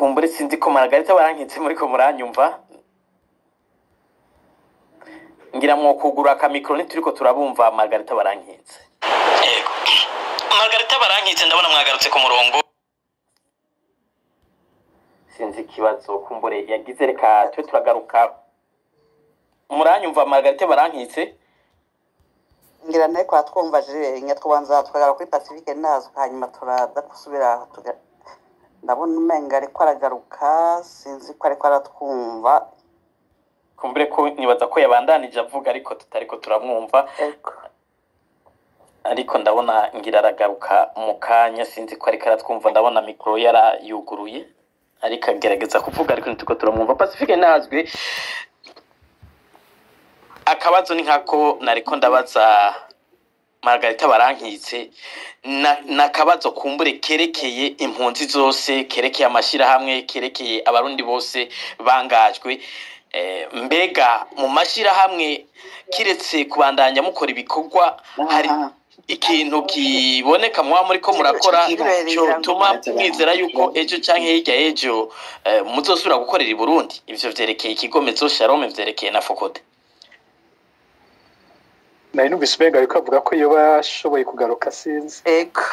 kumbure sinzi ko Margarita barankitse muri ko muranyumva ngira mwo kugura akamikro turiko turabumva Margarita barankitse. Yego Margarita barankitse ndabona mwagarutse ku murongo. Sinzi kibazo kumbure yagize reka twe turagaruka muranyumva Margarita barankitse ngira naye kwa twumva je nyatwanza twagara kuri Pacifique nazo hanyuma turaza kusubira ndabona umenga ariko aragaruka sinzi ko ariko aratwumva kumbure ko nibaza ko yabandanije avuga ariko tutariko turamwumva ariko ndabona ngira aragaruka mu kanya sinzi ko ariko aratwumva ndabona mikro yara yuguruye ariko agerageza kuvuga ariko nituko turamwumva. Pacifique nazwe akabazo ni nkako nariko ndabaza Margarita barankitse na kabazo kumbure kerekeye impunzi zose kerekeye amashira hamwe kerekeye abarundi bose bangajwe mbega mu mashira hamwe kiretse kubandanya mukora ibikorwa hari ikintu kiboneka mwa muri ko murakora cyo tuma mwizera yuko ejo canke hirya ejo muzosubira gukorera i Burundi ivyo vyerekeye ikigomezo Shalom vyerekeye na Fokote. Nari numvise umenga ariko avuga ko iyo bashoboye kugaruka sinzi.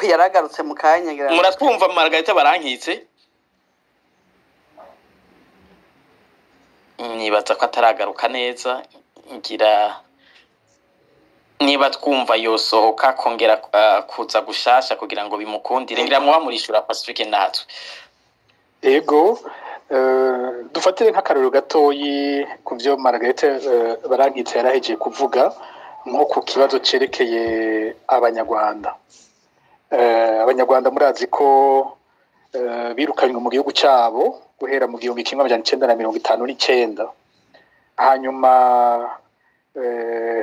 Yaragarutse mu kanya ngira. Muratwumva Margarita barankitse? Nibaza ko ataragaruka neza ngira niba twumva yosohoka kongera kuza gushasha kugira ngo bimukundire ngira mwa murishura Pacifique natwe. Ego dufatire nk'akarero gatoyi ku byo Margarita barankitse yaraheje kuvuga nko ku kibazo cerekeye abanyarwanda. Abanyarwanda murazi ko birukanywe mu gihugu cyabo guhera mu 1959 hanyuma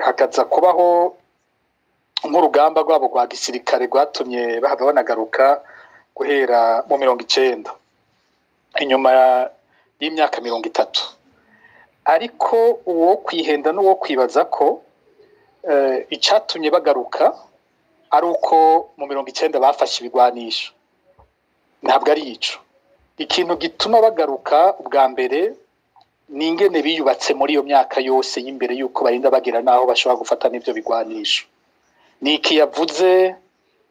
hakaza kubaho nk'urugamba rwabo rwa gisirikare rwatumye bahava banagaruka guhera mu 90 inyuma y'imyaka 30 ariko uwo kwihenda n'uwo kwibaza ko icatumye bagaruka ari uko mu 90 bafashe ibigwanisho. Ntabwo ari ico ikintu gituma bagaruka ubwa mbere ningene biyubatse muri iyo myaka yose y'imbere yuko barinda bagira naho bashobora gufata n'ivyo bigwanisho. Niki yavuze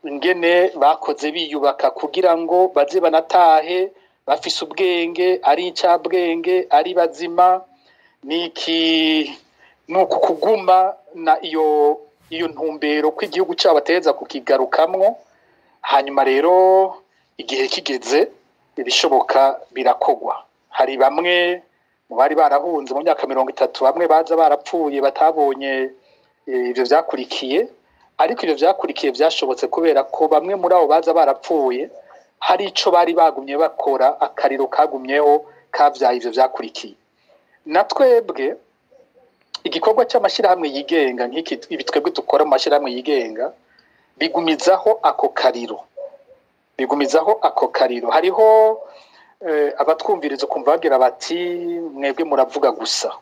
ingene bakoze biyubaka kugira ngo baze banatahe bafise ubwenge ari incabwenge ari bazima. Niki nuko kuguma na iyo ntumbero ko igihugu cyabo bateza kukigarukamwo hanyuma rero igihe kigeze ibishoboka birakogwa. Hari bamwe mu bari barahunze mu myaka 30 bamwe baza barapfuye batabonye ivyo vyakurikiye ariko ivyo vyakurikiye byashobotse kubera ko bamwe muri abo baza barapfuye hari ico bari bagumye bakora akariro kagumyeho kavyaye ivyo vyakurikiye. Natwebwe igikorwa cy'amashira hamwe yigenga nk'iki ibitwebwe dukora mu mashira hamwe yigenga bigumizaho ako kariro hariho abatwumviriza kumva bagira bati mwebwe muravuga gusa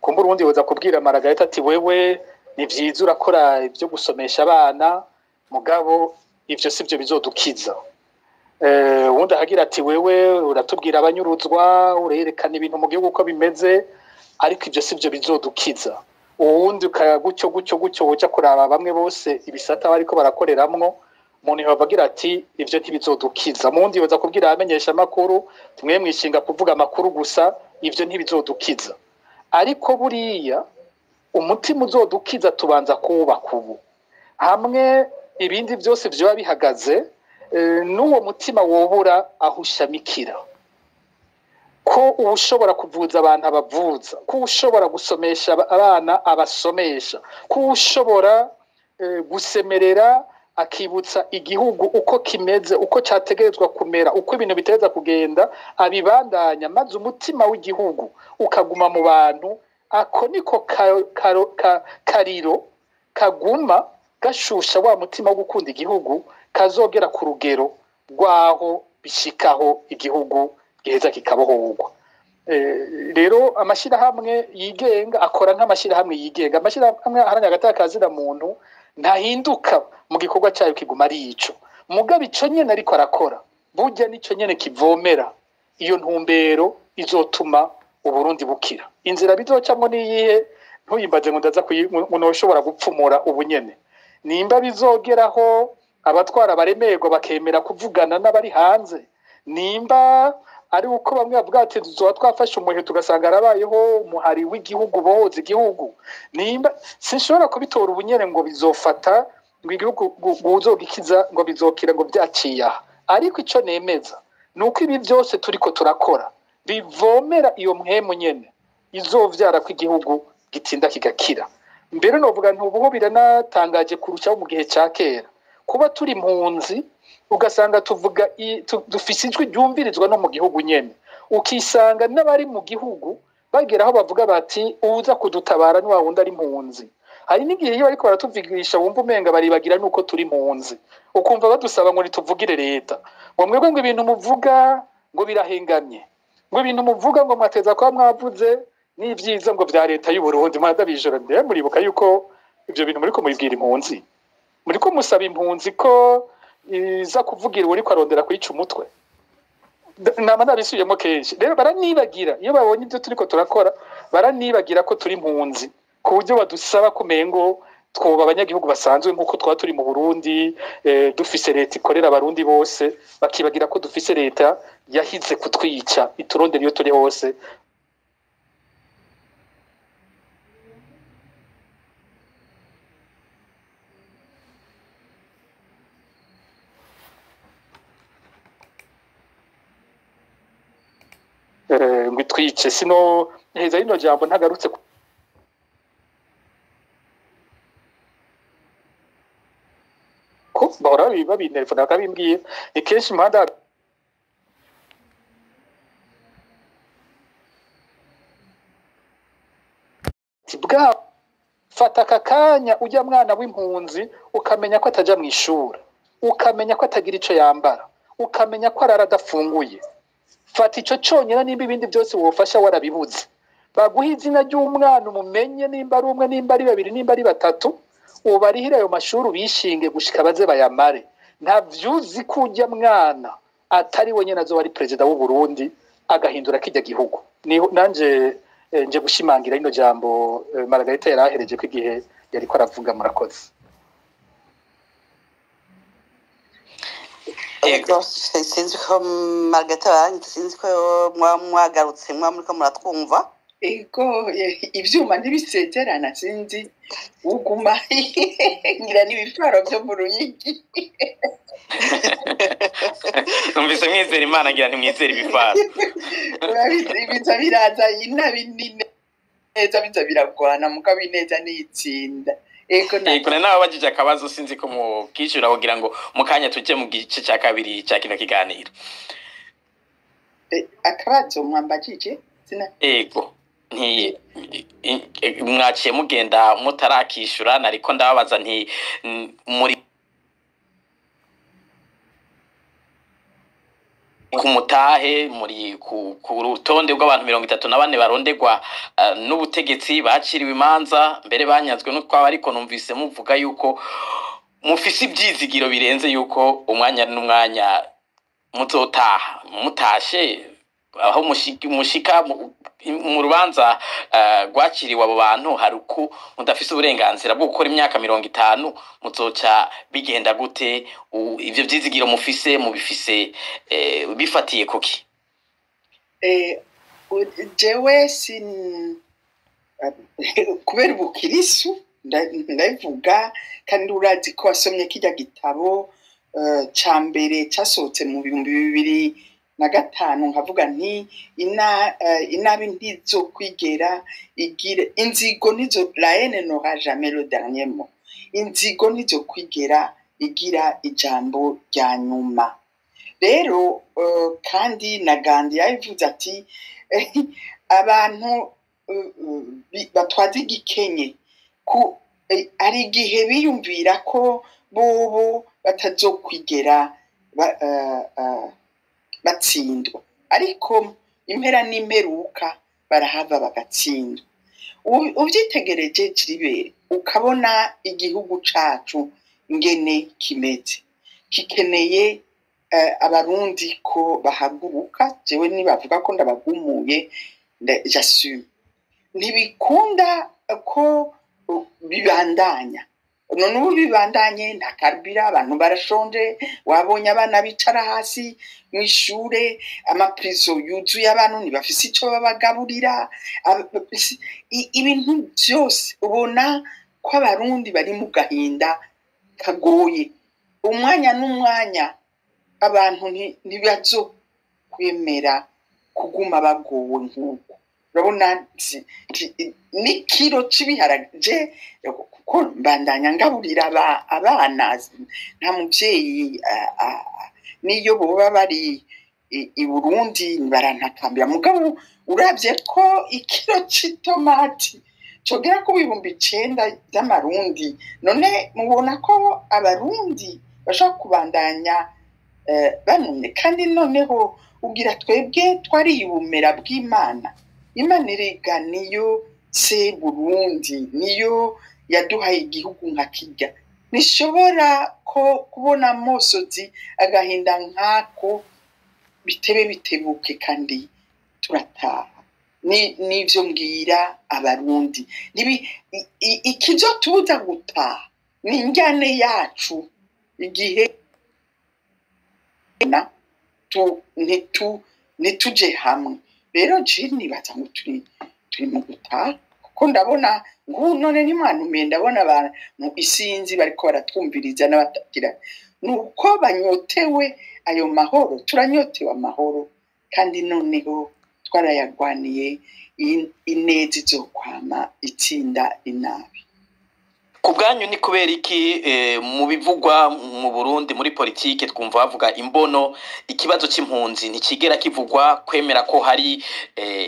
kumbura urundi woza kubwira Margarita ati wewe ni vyiza urakora ibyo gusomesha abana mugabo ivyo sivyo bizodukiza. Wundi ahagira ati wewe uratubwira abanyuruzwa urerekana ibintu mu gihugu uko bimeze ariko ivyo sivyo bizodukiza. Uwundi gutyo uja kuraba bamwe bose ibisata bariko barakoreramwo umuntu yabagira ati ivyo ntibizodukiza. Mundi yoza kubwira abamenyesha makuru tumwe mwishinga kuvuga makuru gusa ivyo ntibizodukiza. Ariko buriya umutima uzodukiza tubanza kubaka ubu hamwe ibindi byose byo bihagaze n'uwo mutima wobura aho ushamikira ko ushobora kuvuza abantu abavuza ko ushobora gusomesha abana abasomesha ko ushobora gusemerera akibutsa igihugu uko kimeze uko cyategerezwa kumera uko ibintu biteza kugenda abibandanya maze umutima w'igihugu ukaguma mu bantu ako niko kariro kaguma gashusha wa mutima wo gukunda igihugu kazogera ku rugero rwaho bishikaho igihugu giheza kikabohorwa. Rero amashirahamwe yigenga akora nk'amashirahamwe yigenga. Amashirahamwe aharanya agataka muntu ntahinduka mu gikorwa cyayo kiguma ari ico mugabo ico nyene ariko arakora burya nico nyene kivomera iyo ntumbero izotuma uburundi bukira. Inzira bizocamwo niyihe ntuyimbaze ngo ndaza ushobora gupfumura ubunyene. Nimba bizogeraho abatwara baremerwa bakemera kuvugana n'abari hanze, nimba ari uko bamwe bavuga ati tuzoba twafashe umuhe tugasanga arabayeho umuhari w'igihugu boza igihugu, nimba sinshobora kubitora ubunyene ngo bizofata ngo igihugu buzogikiza ngo bizokira ngo byaciye aha. Ariko ico nemeza nuko ibi byose turiko turakora bivomera iyo mpemu nyene izovyara ko igihugu gitinda kigakira. Mbere novuga ntubuho biranatangaje kurushaho mu gihe ca kera kuba turi impunzi ugasanga tuvuga dufise ijwi ryumvirizwa no mu gihugu nyene, ukisanga n'abari mu gihugu bagera aho bavuga bati uza kudutabara ni wa wundi ari impunzi. Hari n'igihe iyo bariko baratuvugisha wumva umenga baribagira nuko turi impunzi, ukumva badusaba ngo nituvugire leta ngo mwebwe ngo ibintu muvuga ngo birahengamye, ngo ibintu muvuga ngo mwateza kwa mwavuze n'ivyiza ngo vya leta y'u Burundi. Mwadabijoro ndeye muribuka yuko ivyo bintu muriko mubibwira impunzi, muriko musaba impunzi ko iza kuvugira uriko arondera kwica umutwe. Nama nabisubiyemo kenshi. Rero baranibagira iyo babonye ibyo turiko turakora, baranibagira ko turi impunzi ku buryo badusaba kumengo twoba abanyagihugu basanzwe nkuko twa turi mu Burundi dufise leta ikorera abarundi bose, bakibagira ko dufise leta yahize kutwica iturondera iyo turi hose. Ngo twice sino heza ino jambo ntagarutse ko bahora babintelefona bakabimbwiye ni kenshi impanda tibwa fata kakanya ujya mwana w'impunzi ukamenya ko ataja mu ishuri, ukamenya ko atagira ico yambara, ukamenya ko arara adafunguye. Fata ico conyera nimba ibindi byose wofasha warabibuze. Baguha izina ry'umwana umumenye nimba ari umwe nimba ari babiri nimba ari batatu, ubarihira ayo mashuri ubishinge gushika baze bayamare. Nta vyuzi kujya mwana atari we nyene azoba ari president w'u Burundi agahindura kijya gihugu. Ni nanje nje gushimangira ino jambo Margarita yarahereje ko igihe yariko aravuga. Murakoze. Ego sinzi ko Margarita sinzi ko mwagarutse muriko muratwumva. Ego ivyuma ntibisezerana sinzi uguma ngira n'ibifaro byo mu Ruyigi. Numvise mwizera Imana ngira ntimwizera ibifaro. Biza biraza inabinine neza biza biragwana mukabineza n'itsinda. Ego nawe bajije akabazo sinzi ko mu kishura kugira ngo mukanya tuje mu gice cya kabiri cya kino kiganiro. Akabazo mwambajije sina. Ego nti mwaciye mugenda mutarakishura nariko ndababaza nti muri kumutahe muri ku rutonde rw'abantu 34 barondegwa n'ubutegetsi baciriwe imanza mbere banyazwe no twaba ariko numvise muvuga yuko mufise ibyizigiro birenze yuko umwanya n'umwanya muzotaha mutashe aho mushika mu rubanza rwakiriwe abo bantu hari uko mudafise uburenganzira bwo gukora imyaka 50 muzoca bigenda gute ivyo byizigiro mufise mubifise bifatiye kuki jewe sin kubera ubukirisu ndavuga kandi urazi ko wasomye kijya gitabo ca mbere casohotse mu 2005 nkavuga nti inabi ntizo kwigera igire inzigo nizo la haine n'aura jamais le dernier mot. Inzigo nizo kwigera igira ijambo rya nyuma. Rero kandi na Gandhi yavuze ati abantu batwaza igikenye ku ari gihe biyumvira ko bobo batazokwigera batsindwa, ariko impera n'imperuka barahava bagatsindwa. Uvyitegereje kiribere ukabona igihugu cacu ngene kimeze kikeneye abarundi ko bahaguruka jewe nibavuga ko ndabagumuye j'assume ntibikunda ko bibandanya none ubu bibandanye nta karubira abantu barashonje wabonye abana bicara hasi mu ishure amaprizo yuzuye abantu ntibafise ico babagaburira ibintu byose ubona ko abarundi bari mu gahinda kagoye umwanya n'umwanya abantu ntibazo kwemera kuguma bagowe nk'uko urabona n'ikiro c'ibiharage kuko mbandanya ngaburira abana nta muvyeyi niyo boba bari i Burundi barantakambira mugabo uravye ko ikiro c'itomati cogera ku 9,000 by'amarundi none mubona ko abarundi bashaka kubandanya banone kandi noneho ugira twebwe twariyubumera bw'Imana Imana erega niyo se Burundi niyo yaduhaye igihugu nka kirya nishobora ko kubona amosozi agahinda nkako bitebe bitebuke kandi turataha nivyo mbwira abarundi ikizo tuza gutaha ni injyane yacu igihe na nituje hamwe rero jini baza ngo turi mu gutaha kuko ndabona none nimwanumiye ndabona abantu isinzi bariko baratwumviriza n'abatagira nuko banyotewe ayo mahoro turanyotewe amahoro kandi noneho twarayagwaniye ineza izokwama itsinda inabi ku bwanyu ni kubera iki mu bivugwa mu Burundi muri politike twumva bavuga imbono ikibazo c'impunzi ntikigera kivugwa kwemera ko hari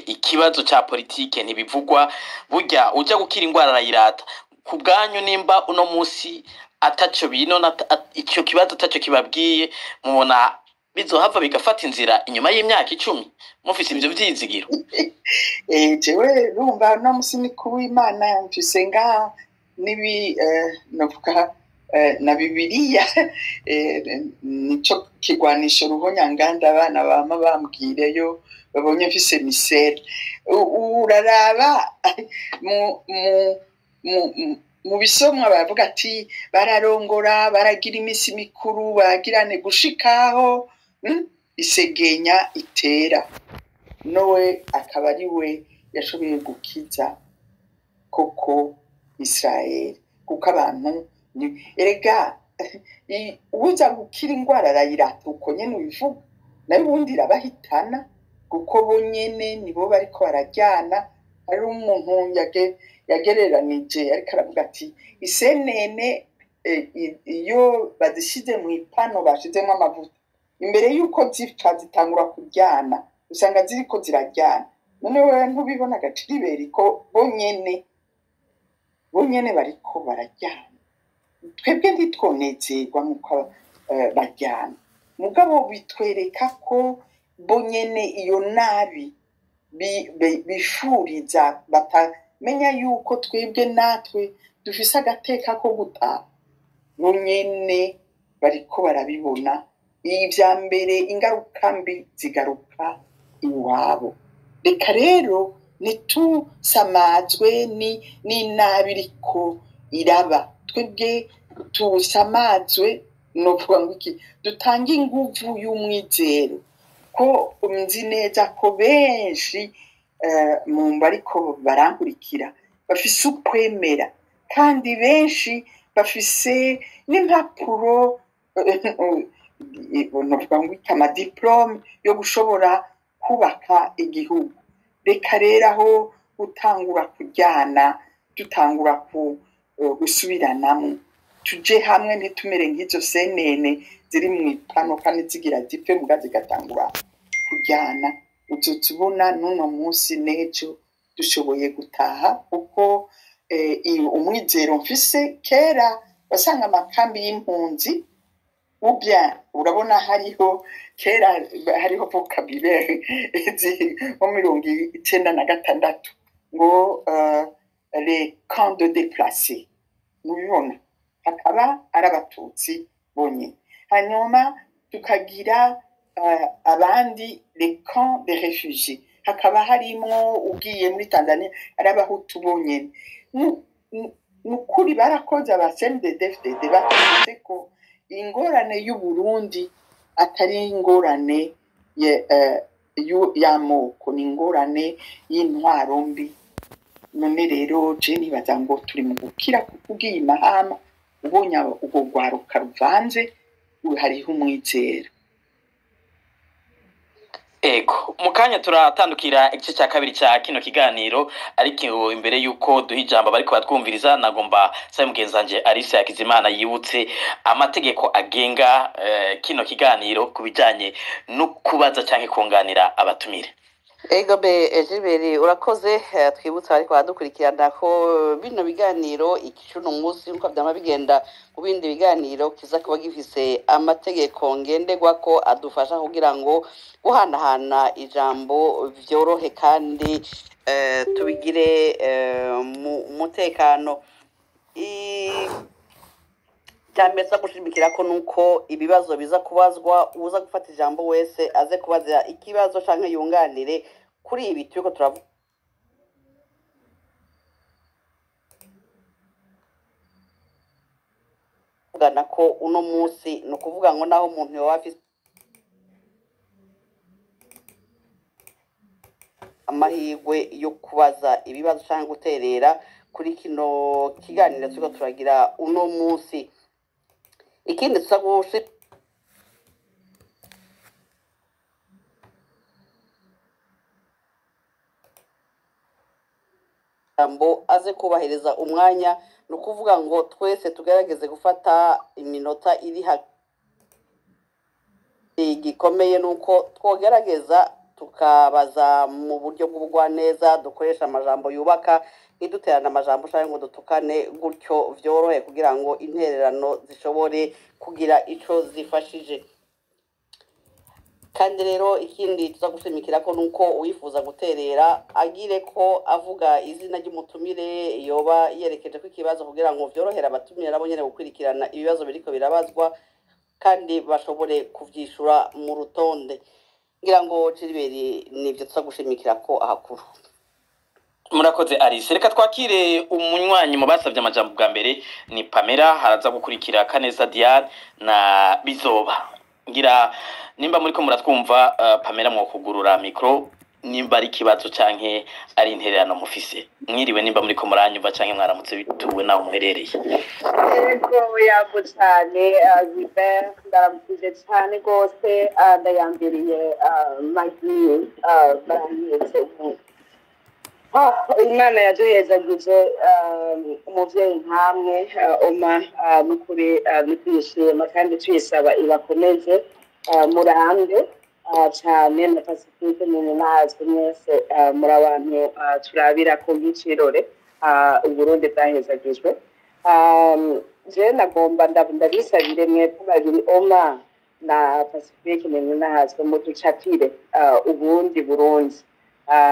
ikibazo ca politike ntibivugwa burya uja gukira ingwara arayirata ku bwanyu nimba uno musi ataco binona ico kibazo ataco kibabwiye mubona bizohava bigafata inzira inyuma y'imyaka 10 mufise ivyo vyizigiro jewe rumva no musi ni kuw'Imana mfise ngaha nibi navuga na Bibiliya nico kigwanisha ruhonyanganda abana bama bambwireyo babonye mfise misere uraraba mu bisomwa bavuga ati bararongora baragira imisi mikuru bagirane gushikaho isegenya itera nowe akaba ari we yashoboye gukiza koko Israel kuko abantu erega uza gukira ingwara arayirata uko nyene ubivuga nayo ubundi irabahitana kuko bo nyene nibo bariko barajyana ari umuntu yagereranije ariko aravuga ati isenene iyo bazishize mu ipano bashizemo amavuta imbere yuko zipfa zitangura kuryana usanga ziriko zirajyana none wewe ntubibona agaciriberi ko bonyene bariko barajyana twebwe ntitwonezerwa nuko bajyana mugabo bitwereka ko bonyene iyo nabi bifuriza batamenya yuko twebwe natwe dufise agateka ko gutaha bonyene bariko barabibona ivya mbere ingaruka mbi zigaruka iwabo reka rero nitusamazwe n'inabi iriko iraba twebwe tusamazwe novuga ngo iki dutange inguvu y'umwizero ko nzi neza ko benshi mu ariko barankurikira bafise ukwemera kandi benshi bafise n'impapuro novuga ngo iki amadiplome yo gushobora kubaka igihugu reka rero aho gutangura kujyana dutangura gusubiranamo tuje hamwe ntitumere nk'izo senene ziri mu ipano kandi zigira zipfe muga zigatangura kujyana uzotubona n'uno munsi n'ejo dushoboye gutaha kuko umwizero mfise kera wasanga amakambi y'impunzi ubya urabona hariho kera hariho vocabulaire mu 1996 ngo les camps de déplacés mubibona hakaba ari abatutsi bonyine hanyuma tukagira abandi les camps de réfugiés hakaba harimwo ugiye muri Tanzania ari abahutu bonyene nukuri barakoze aba CNDD-FDD bavuze ko ingorane y'u Burundi atari ingorane y'amoko ni ingorane y'intwaro mbi none rero je nibaza ngo turi mu gukira kugiye mahama ubonye ubwo rwaruka ruvanze hariho umwizero. Ego mukanya turatandukira igice cya kabiri cya kino kiganiro ariko imbere yuko duha ijambo bariko batwumviriza nagomba sabe mugenzanje Alice Hakizimana yibutse amategeko agenga kino kiganiro kubijanye no kubaza canke kunganira abatumire. Ego be Ejiberi urakoze twibutsa ariko badukurikirana ko bino biganiro ikicuno munsi nko byama bigenda mu bindi biganiro kiza kuba gifise amategeko ngenderwa ko adufasha kugira ngo guhanahana ijambo vyorohe kandi tubigire mu mutekano cyambesa gushimikira ko nuko ibibazo biza kubazwa uza gufata ijambo wese aze kubaza ikibazo canke yunganire kuri ibi turiko turavuga ko uno munsi no kuvuga ngo naho umuntu yoba afise amahirwe yo kubaza ibibazo canke guterera kuri kino kiganiro turiko turagira uno munsi. Ikindi tusagushi ambo aze kubahiriza umwanya no kuvuga ngo twese tugerageze gufata iminota iri gikomeye nuko twogerageza tukabaza mu buryo bw'ubugwa neza dukoresha amajambo yubaka iduterana amajambo cyangwa ngo dutukane gutyo vyorohe kugira ngo intererano zishobore kugira ico zifashije. Kandi rero ikindi tuza gushimikira ko nuko uwifuza guterera agire ko avuga izina ry'umutumire yoba yerekeje ko ikibazo kugira ngo vyorohera abatumire nabo nyene gukurikirana ibibazo biriko birabazwa kandi bashobore kuvyishura mu rutonde. Ngira ngo Jiriberi nivyo tuza gushimikira ko ahakuru. Murakoze Alice, reka twakire umunywanyi mu basavye amajambo bwa mbere ni Pamela, haraza gukurikira Kaneza Diane na Bizoba. Ngira nimba muri ko muratwumva Pamela mwo kugurura micro nimba ari kibazo canke ari intererano mufise. Mwiriwe nimba muri ko muranyumva canke mwaramutse bituwe naho muherereye. Ego yabo cyane Gilbert ndaramukije cyane gose ndayambiriye Maggie baranyetse ubu Imana yaduhezagije umuvyeyi nkamwe Oma nukuri nukishima kandi twisaba ibakomeze murambe cyane na Pacifique nyine nazwe mwese muri abantu turabira ko nk'ikirore Uburundi bwahezagijwe. Je nagomba ndabisabire mwebwe babiri Oma na Pacifique nyine nazwe mu ducapire ubundi Burundi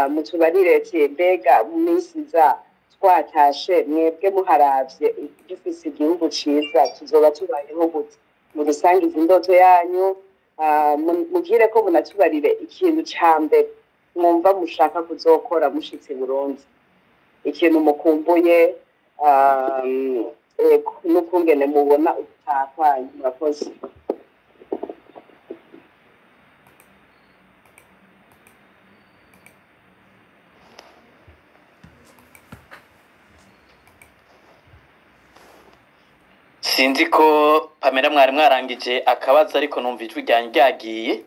mutubarire ati mbega mu minsi za twatashe mwebwe muharavye dufise igihugu ciza tuzoba tubayeho gute mudusangiza indoto yanyu mugire ko munatubarire ikintu ca mbere mwumva mushaka kuzokora mushitse Burundi ikintu mukumbuye n'ukungene mubona ubutaha kwanyu. Murakoze. Sinzi ko Pamela mwari mwarangije akabazo ariko numva ijwi ryagiye.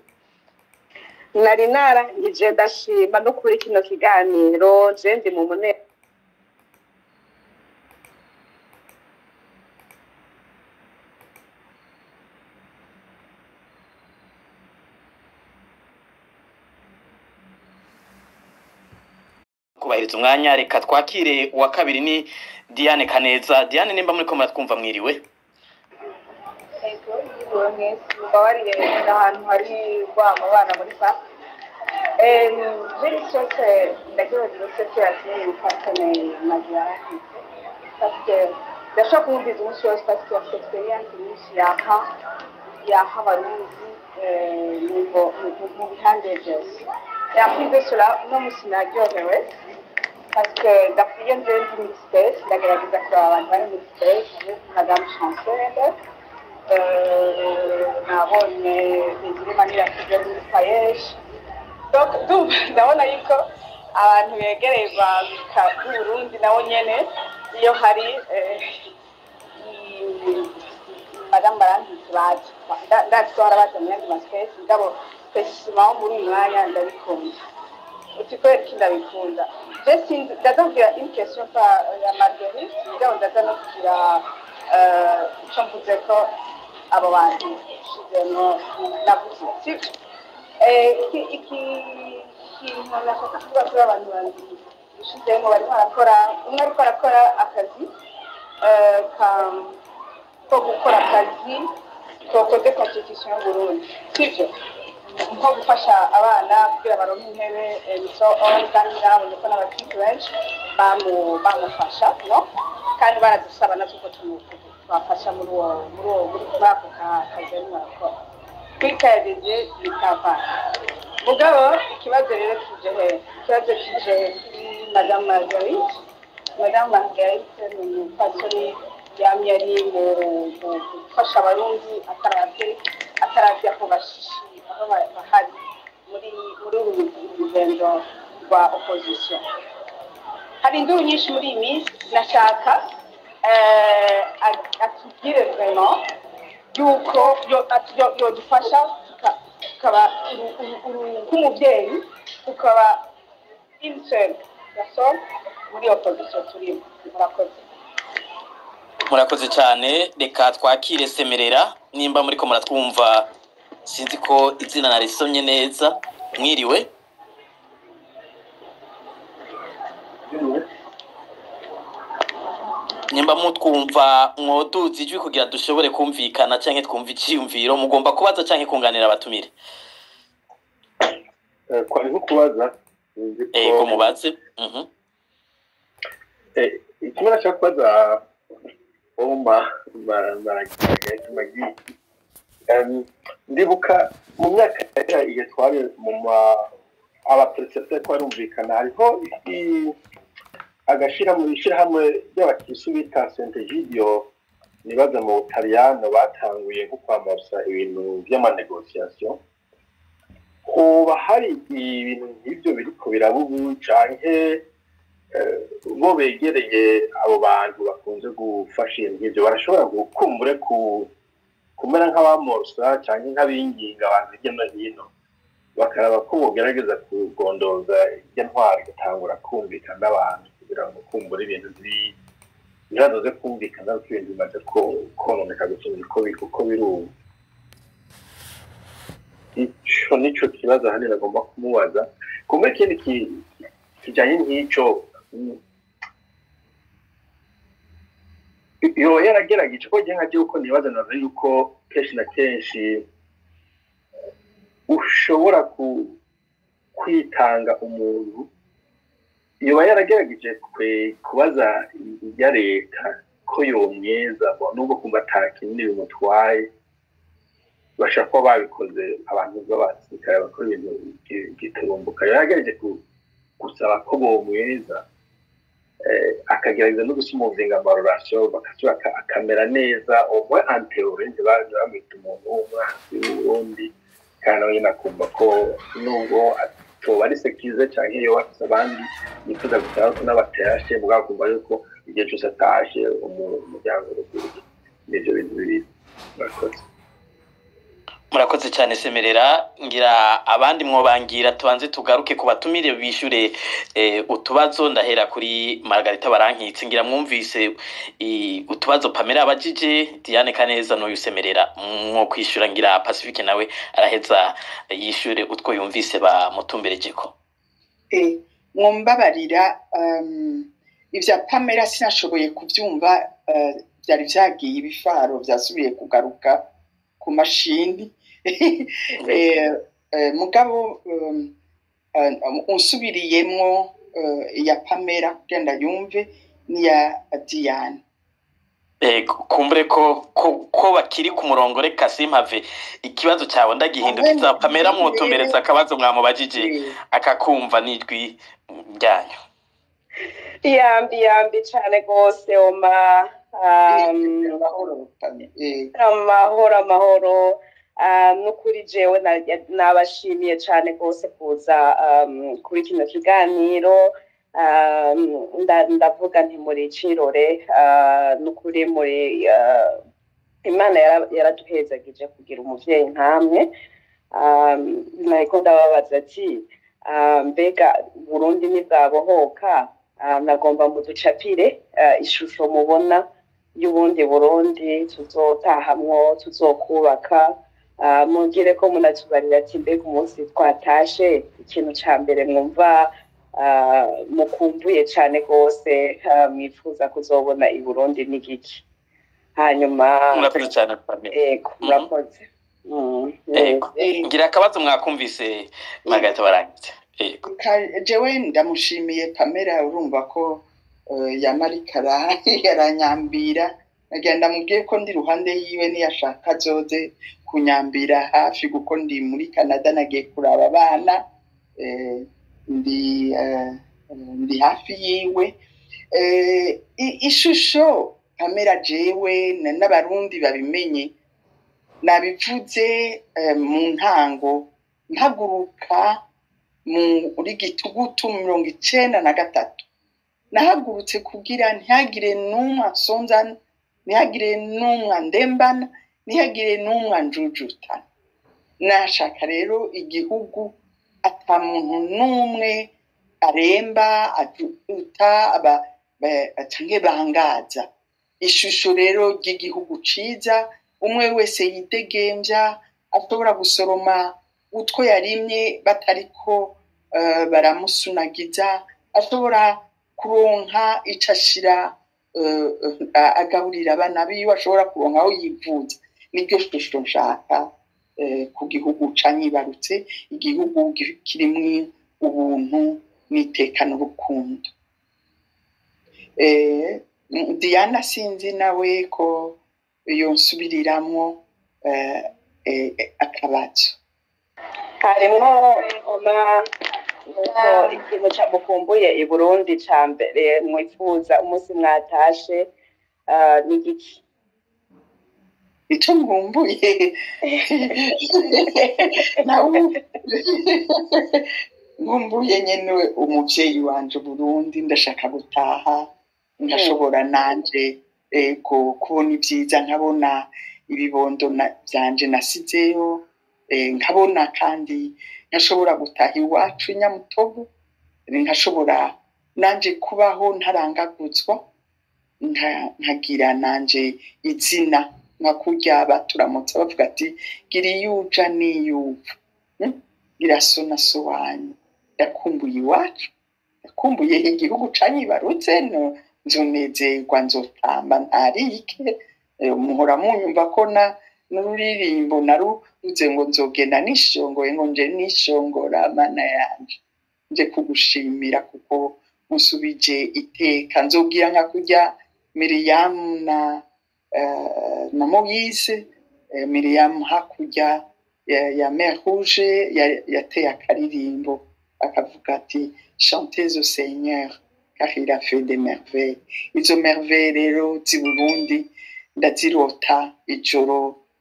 Nari narangije ndashima no kuri kino kiganiro je ndi mu munezero kubahiriza umwanya. Reka twakire uwa kabiri ni Diane Kaneza. Diane nimba muri ko muratwumva mwiriwe. bawariye ahantu hari rwama abana muri fa very cyose ndagira cyose cyane ufatane na Diane parce que ndashaka kumviza umuco wose parce que experience nyinshi yaha abarundi mu bihande byose. Et en plus de cela uno munsi naryohewe parce que iyo nje ndi muri stage ndagerageza kureba abantu bari muri stage madame chancelle nabonye Bizimana irakize muri payesh donc ndabona yuko abantu begereye babika Burundi nabo nyene iyo hari madame barangitse baje ndatwara bazanye mu space ngabo spécifiquement muri mwanya ndabikunda utikore kindabikunda je sinzi ndazabwira une question pa ya Marguerite ngabo ndaza no kugira icyo mvuze ko abo bantu shizemo navuze iki kintu nashaka kuvuga kuri abantu bandi shizemo bari barakora umwe ariko arakora akazi ko gukora akazi kokoze constitution y'Uburundi sivyo nko gufasha abana kugira baronke intebe so kandi nabonye ko n'abakiri benshi bamufasha no kandi baradusaba natwe ko twafasha muri ako kazi arimo arakora kwikayegeje bikava mugabo ikibazo rero kije madame Marguerite ni umupfasoni yamye ari mu gufasha abarundi ataravya ko bashishi aho bahari muri uru rugendo rwa opposition. Hari induru nyinshi muri iyi minsi nashaka atubwire vraiment yuko yodufasha tukaba nk'umubyeyi tukaba une seule personne muri opposition turimo. Murakoze cyane reka twakire Semerera nimba muri ko muratwumva sinzi ko izina narisomye neza mwiriwe nimba mutwumva mwoduzi ijwi kugira dushobore kumvikana canke twumva iciyumviro mugomba kubaza canke kunganira abatumire kwari nko kubaza ko mubaze ikimara cyo kubaza magi ndibuka mu myaka igihe twari mu abaperezida twarumvikana hariho agashira mu ishyirahamwe ry'abakirisi bita Sant'Egidio nibaza mu Butaliyano batanguye nko kwamamaza ibintu by'amanegociation hoba hari ibintu nk'ibyo biriko birabubu canke bo begereye abo bantu bakunze gufasha ibintu barashobora gukumbure kumera nk'abamorsa cyangwa nk'abinginga abantu hirya no hino bakaraba ko bogerageza kugondoza irya ntwari gatangura kumvikana n'abantu kugira ngo kumbure ibintu biradoze kumvikana ko ibintu bimaze kononeka gusubira uko birubu ico nico kibazo hano nagomba kumubaza kumbe ikindi kijanye nk'ico yo yaragerageje ko nka cyo uko nibaza nazo yuko kenshi na kenshi ushobora kwitanga umuntu iyo yaragerageje kubaza ya leta ko yomyeza nubwo kumva atakinini bimutwaye bashaka ko babikoze abantu b'abasirikare bakora ibintu giturumbuka yaragerageje gusaba ko bomweza akagerageza no gusumuzinga amarorasiyo bakasura akamera neza umwe anteorente bamwita umuntu w'umwanzi w'uburundi kandi nawe nyine akumva ko nubwo atoba ari sekize cyangwa iyo afite abandi yifuza gutaha ko n'abatashe mugabo akumva yuko igihe cyose atashe umuryango w'urugurudu n'ibyo bintu bibiri murakoze cyane Semerera ngira abandi mwobangira tubanze tugaruke ku batumire bishure utubazo ndahera kuri Margarita Barankitse ngira mwumvise utubazo Pamela abajije Diane Kaneza no Semerera mwo kwishura ngira Pacifique nawe araheza yishure utwo yumvise ba mutumberejeko mwumbabarira ivya Pamela sinashoboye kuvyumva byari vyagiye ibifaro vyasubiye kugaruka ku mashini mugabo unsubiriyemwo ya Pamela kugenda yumve ni ya Diane kumbure ko bakiri ku murongo reka simpave ikibazo cyawe ndagihindukiza Pamela mutumbereza akabazo mwamubajije akakumva nijwi ryanyu. Yambi cyane gose oma amahoro nukuri jewe nabashimiye cyane gose kuza kuri kino kiganiro. Ndavuga nti muri cirore nukuri muri Imana yaraduhezagije kugira umuvyeyi nkamwe. Nariko ndababaza ati mbega Burundi nibwabohoka nagomba muducapire ishusho mubona y'ubundi Burundi tuzotahamwo tuzokubaka. Mugire ko munatubarira ati mbega umunsi twatashe ikintu ca mbere mwumva mukumbuye cyane gose mwifuza kuzobona i Burundi n'igiki. Hanyuma murakoze cyane Pamela. Murakoze. Ngira akabazo mwakumvise Margarita barangitse. Jewe ndamushimiye Pamela, urumva ko yamarikara yaranyambira, agenda mubwiye ko ndi ruhande yiwe niyashaka azoze kunyambira hafi kuko ndi muri Canada nagiye kuraba abana. Ndi hafi yiwe. Ishusho Pamela jewe n'abarundi babimenye nabivuze mu ntango mpaguruka muri Gitugutu 1993 nahagurutse kugira ntihagire n'umwe asonzana, ntihagire n'umwe ndembana, ntihagire n'umwe njujutana. Nashaka rero igihugu ata muntu n'umwe aremba ajuta canke bangaza. Ishusho rero ry'igihugu ciza umwe wese yidegemvya ashobora gusoroma utwo yarimye batariko baramusunagiza, ashobora kuronka ico ashira agaburira abana biwe, ashobora kuronka aho yivuza. Niryo shusho nshaka ku gihugu canyibarutse, igihugu kirimwo ubuntu n'iteka n'urukundo. Diana sinzi nawe ko yonsubiriramwo akabazo. Harimwo ikintu camukumbuye i Burundi ca mbere mwifuza umunsi mwatashe n'igiki? Ico nkumbuye nawe nkumbuye nyene umuvyeyi wanje Burundi, ndashaka gutaha nkashobora nanje kubona ibyiza, nkabona ibibondo byanje nasizeyo, nkabona kandi nkashobora gutaha iwacu Nyamutobo, nkashobora nanje kubaho ntarangaguzwa, nkagira nanje izina nka kurya baturamutse bavuga ati gira iyuja n'iyuva, gira so na so wanyu. Ndakumbuye iwacu, ndakumbuye igihugu canyibarutse, nzonezerwa nzotamba ntarike. Muhora munyumva ko n'uririmbo naruze ngo nzogenda nishongoye, ngo nje nishongora Mana yanje nje kugushimira kuko musubije iteka. Nzobwira nka kurya Miriam na Moise. Miriam hakurya ya Mer Rouge yateye akaririmbo akavuga ati chantez au Seigneur car il a fait des merveilles. Izo merveilles rero zi Burundi ndazirota ijoro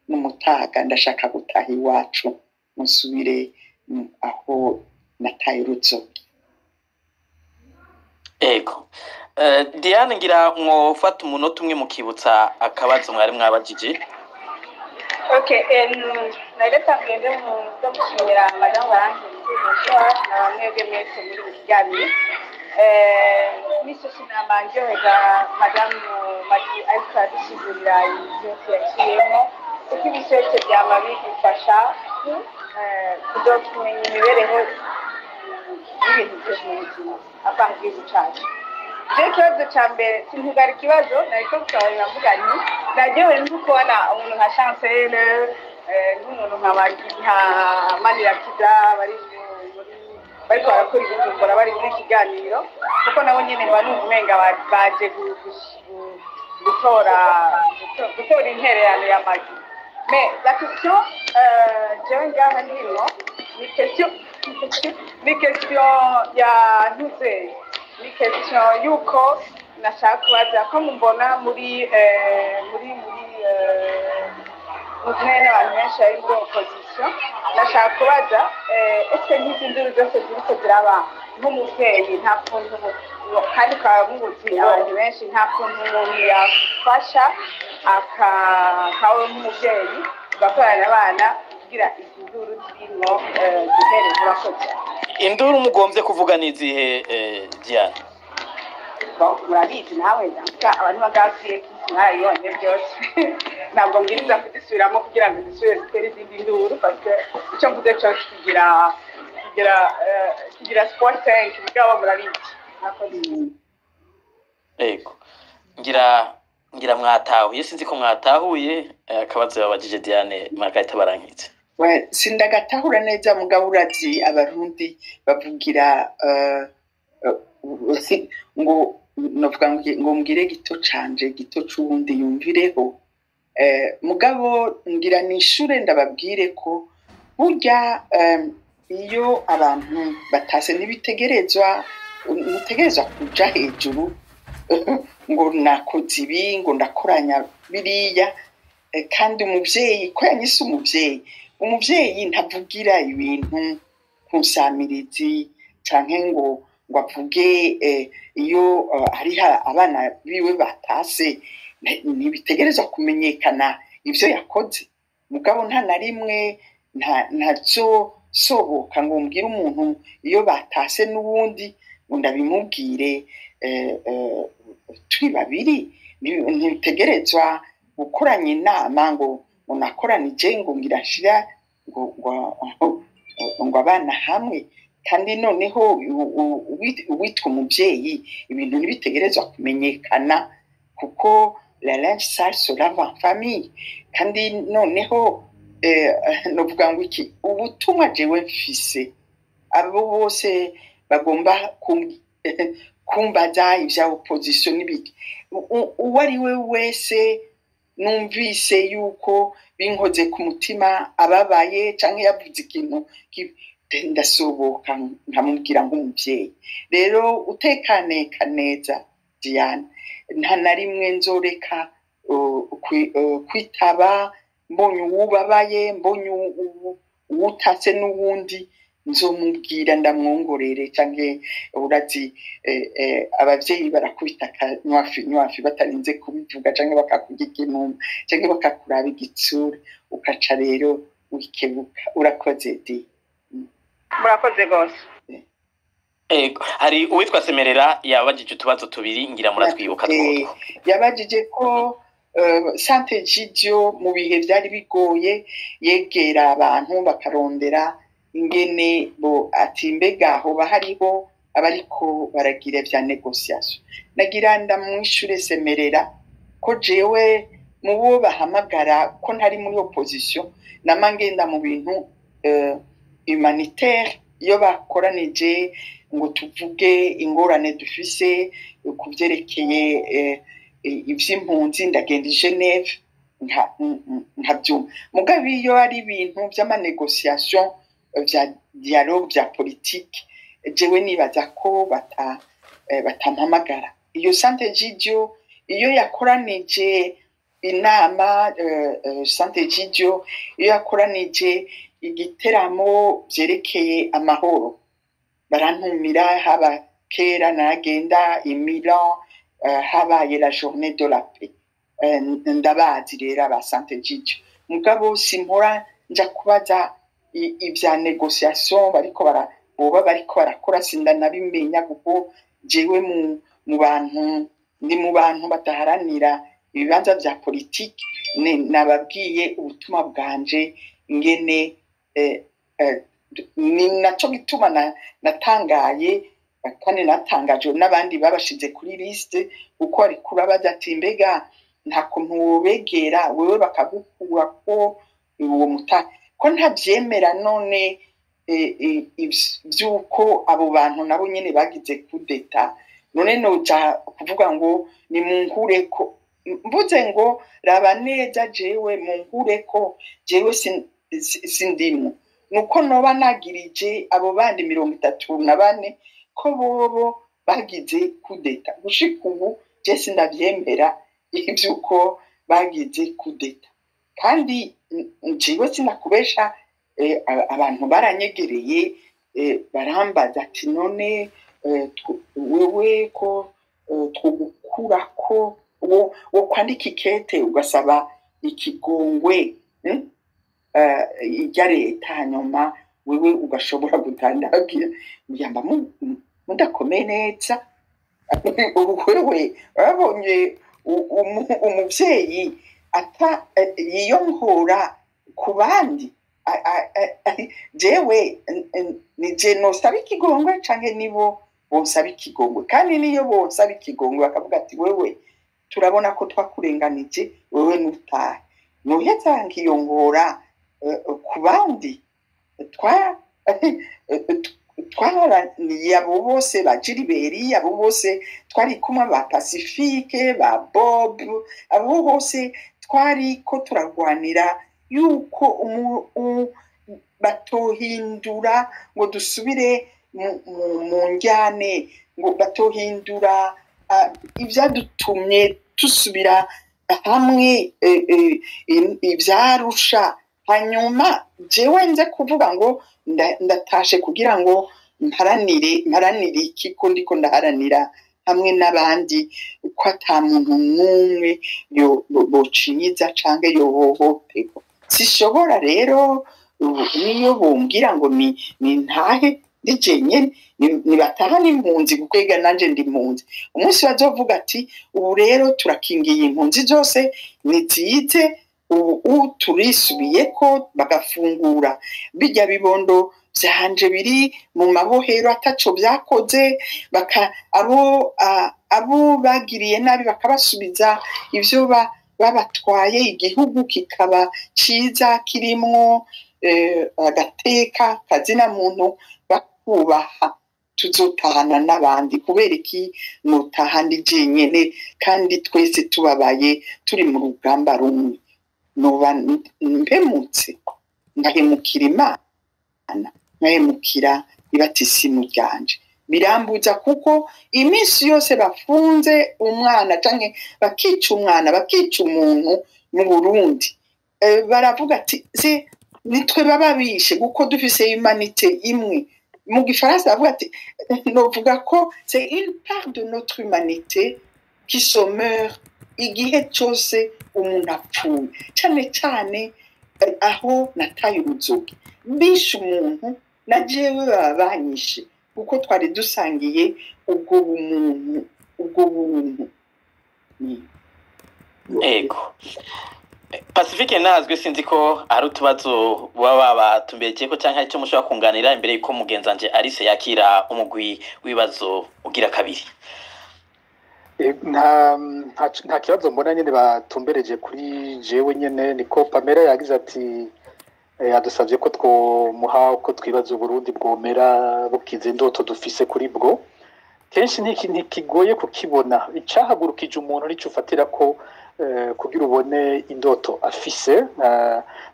n'umutaga. Ndashaka gutaha iwacu musubire aho nataye urutso. Diane ngira mwofata umunota umwe mukibutsa akabazo mwari mwabajije. Naleta ngende mu gushimira Madame Barangije na mwebwe mwese muri kiganiro. Miso sinamanjohega Madame Mati ariko adushyigurira byose yaciyemo, kuko ibiseke byama bigufasha kudokumenya imibereho y'ibintu byose mu buzima apanga igihugu cyacu. Je kibazo cha mbere sinugara ikibazo nariko kutabira mvuga nti najewe ndi kubona umuntu nka Chancel n'umuntu nka Manira Kiza bari barakora Bujumbura bari muri kiganiro, kuko nabo nyene bari umenga baje gutora intererano ya magi. Mais la question jewe ngaha ndimo ni question ya ntuzeye, ni question yuko nashaka kubaza ko mubona muri muzimwe n'abantu benshi bari muri opposition. Nashaka kubaza ese nk'izi nduru zose ziriko ziraba nk'umuvyeyi nta kuntu kandi ukaba mubuzi abantu benshi nta kuntu umuntu yafasha akawe nk'umuvyeyi ugakorana abana kugira izi nduru zirimo zihere zirakoze? Induru mugombye kuvuga n'izihe Diane? Murabizi nawe abantu bagakwiye mwayibonye byose ntabwo mbwiriza kudisubiramo kugira ngo zisubire zitere izindi nduru parce icyo mvuze cyose kigira sporting mugabo murabizi Ego ngira mwatahuye, sinzi ko mwatahuye akabazo babajije Diane Margarita Barankitse. Sindagatahura neza mugabo urazi abarundi bavugira ngo novuga ngo mbwire gito canje gito c'uwundi yumvireho. Mugabo ngira nishure ndababwire ko burya iyo abantu batase ntibitegerezwa kuja hejuru ngo nakoze ibi ngo ndakoranya biriya. Kandi umuvyeyi ko yanyise umuvyeyi ntavugira ibintu kunsamirizi canke ngo avuge iyo hari abana biwe batase ntibitegerezwa kumenyekana ivyo yakoze. Mugabo nta na rimwe ntazo soboka ngo mbwire umuntu iyo batase n'ubundi ngo ndabimubwire turi babiri. Ntibitegerezwa gukoranya inama ngo nakoranije ngo ngira nshira ngo abana hamwe. Kandi noneho witwa umuvyeyi ibintu ntibitegerezwa kumenyekana kuko la linge sale se lave en famille. Kandi noneho novuga ngo iki ubutumwa jewe mfise abo bose bagomba kumbaza ivya opposition n'ibiki uwari we wese numvise yuko binkoze ku mutima ababaye canke yavuze ikintu ndasoboka nkamubwira nk'umuvyeyi. Rero utekane kaneza Diane, nta na rimwe nzoreka kwitaba mbonye uwubabaye mbonye uwutase n'uwundi nzomubwira ndamwongorere. canke urazi abavyeyi barakubita nywafi batarinze kubivuga canke bakakurya ikinuma canke bakakuraba igitsura ukaca rero wikebuka. Urakoze di. murakoze gose. Hari uwitwa Semerera yabajije utubazo tubiri ngira muratwibuka twose. Yabajije ko Sante Gidio mu bihe byari bigoye yegera abantu bakarondera ingene bo atimbega aho bahariho abariko baragira vya negociation. Nagira ndamwishure Semerera ko jewe mu bo bahamagara ko ntari muri opposition namangenda mu bintu humanitaire iyo bakoranije ngo tuvuge ingorane dufise kuvyerekeye ivy'impunzi ndagenda i Geneve nkavyuma. Mugabo iyo ari ibintu vy'amanegociation vya dialogue vya politique jewe nibaza ko batampamagara. Iyo Sante Gidio iyo yakoranije inama Sante Gidio iyo yakoranije igiteramo vyerekeye amahoro barantumira. Haba kera nagenda i Milan habaye la journée de la paix. Ndabazi rero aba Sante Gidio. Mugabo simpora nja kubaza ivya negociation bariko barakora sindanabimenya kuko jewe mu bantu ndi mu bantu bataharanira ibibanza vya politique. Nababwiye ubutumwa bwanje ingene ni naco gituma natangaye kandi natangajwe n'abandi babashize kuri liste uko ari kurabaza ati mbega nta kuntu wobegera wewe bakagukura ko uwo muta ko ntavyemera. None ivyuko abo bantu nabo nyene bagize kudeta none noja kuvuga ngo ni munkure ko mvuze ngo raba neza jewe munkure ko jewe sindimwe nuko noba nagirije abo bandi 34 ko bobo bagize kudeta gushika ubu je sindavyemera ivyuko bagize kudeta kandi jewe sinakubesha abantu baranyegereye barambaza ati none wewe ko twugukura ko wo kwandika ikete ugasaba ikigongwe ya leta nyuma wewe ugashobora gutandagira muyamba mudakomeye neza wewe babonye umuvyeyi ata yiyonkora ku bandi jewe nije nosaba ikigongwe canke nibo bonsaba ikigongwe kandi niyo bonsaba ikigongwe bakavuga ati wewe turabona ko twakurenganije wewe nutahe noheza nkiyongora ku bandi twaraniye abo bose ba Gilbert abo bose twari kumwe ba Pacifique ba Bob abo bose twari ko turagwanira yuko batohindura ngo dusubire mu njyane ngo batohindura ibyadutumye dusubira hamwe ibyarusha hanyuma jewe nze kuvuga ngo ndatashe kugira ngo mparanire ikiko ndiko ndaharanira hamwe n'abandi uko ata muntu n'umwe bocinyiza canke yohohoterwa sishobora rero niyo bombwira ngo ni ntahe ndijenye nibataha n'impunzi kukwega nanje ndi impunzi umunsi bazovuga ati ubu rero turakingiye impunzi zose nizize ubu turisubiye ko bagafungura bijya bibondo byanje biri mu mabohero ataco byakoze abo bagiriye nabi bakabasubiza ivyo babatwaye igihugu kikaba ciza kirimwo agateka kazina muntu bakubaha tuzotahana n'abandi kubera iki nutahandi jenyene kandi twese tubabaye turi mu rugamba rumwe noba mpemutse ngahemukira Imana nkahemukira ibatisimu ryanje birambuza kuko iminsi yose bafunze umwana canke bakica umwana bakica umuntu mu Burundi baravuga ati nitwe bababishe kuko dufise humanité imwe mu gifaransa bavuga ati novuga ko c'est une part de notre humanité qui se meurt igihe cyose umuntu apfuye cyane cyane aho nataye uruzogi bishe umuntu na jewe babanyishe kuko twari dusangiye ubwo buntu ego Pacifique nazwe sinzi ko ari utubazo baba batumbekeye ko cyangwa icyo mushobora kunganira imbere yuko mugenzanje Alice yakira umugwi wibazo ugira kabiri nta kibazo mbona nyine batumbereje kuri jewe nyene niko Pamela yagize ati adusabye ko twomuha ko twibaza Burundi bwomera bukize indoto dufise kuri bwo kenshi ntikigoye kukibona icahagurukije umuntu nico ufatira ko kugira ubone indoto afise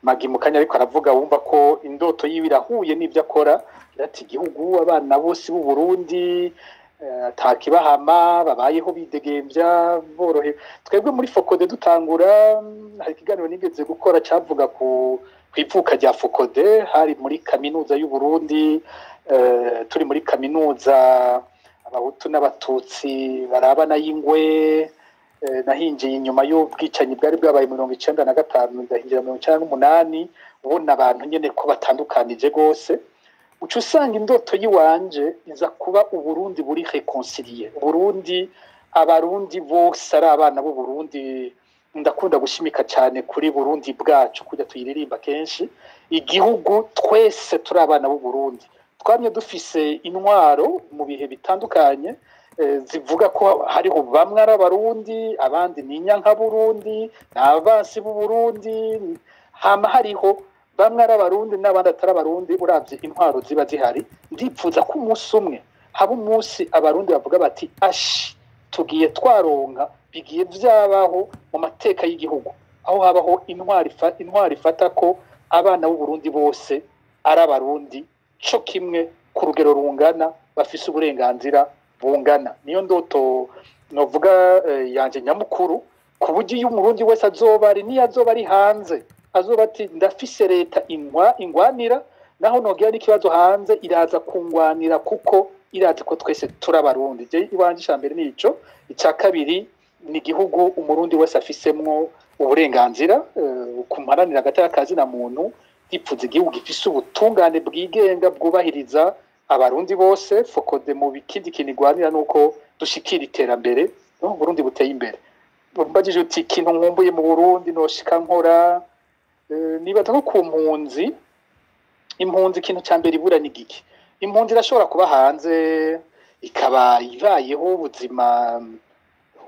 Magi Mukanya ariko aravuga wumva ko indoto yiwe irahuye n'ibyo akora ati igihugu abana bose b'u Burundi atakibahama babayeho bidegembya borohe twebwe muri Fokode dutangura hari ikiganiro nigeze gukora cavuga ku kwivuka rya Fokode hari muri kaminuza y'u Burundi turi muri kaminuza abahutu n'abatutsi barabana y'ingwe nahinjiye inyuma y'ubwicanyi bwari bwabaye 1995 ndahinjira 1998 ubona abantu nyene ko batandukanije gose ucu usanga indoto yiwanje iza kuba uburundi buri reconcilier Burundi abarundi bose ari abana b'u Burundi ndakunda gushimika cyane kuri Burundi bwacu kujya tuyiririmba kenshi igihugu twese turi abana b'u Burundi twamye dufise intwaro mu bihe bitandukanye zivuga ko hariho bamwe ari abarundi abandi ni nyanka Burundi n'abansi b'u Burundi hama hariho bamwe ari abarundi n'abandi atari abarundi uravye intwaro ziba zihari ndipfuza ko umunsi umwe haba umunsi abarundi bavuga bati ashi tugiye twaronka bigiye vyabaho mu mateka y'igihugu aho habaho intwari ifata ko abana b'u Burundi bose ari abarundi co kimwe ku rugero rungana bafise uburenganzira bungana. Niyo ndoto novuga yanje nyamukuru, ku buryo iyo umurundi wese azoba ari hanze azoba ati ndafise leta ingwanira, naho nogira n'ikibazo hanze iraza kungwanira kuko irazi ko twese turabarundi. Je iwanje icambere nico. Icya kabiri ni igihugu umurundi wese afisemwo uburenganzira kumparanira agateka kazi na muntu, gipfuza igihugu gifise ubutungane bwigenga bwubahiriza abarundi bose. Fokode mu bikindi kinigwanira nuko dushikira iterambere no Burundi buteye imbere. Mbajije uti ikintu nkumbuye mu Burundi noshika nkora, nibaza ko ku mpunzi, impunzi ikintu cya mbere ibura ni giki. Impunzi irashobora kuba hanze ikaba ibayeho ubuzima,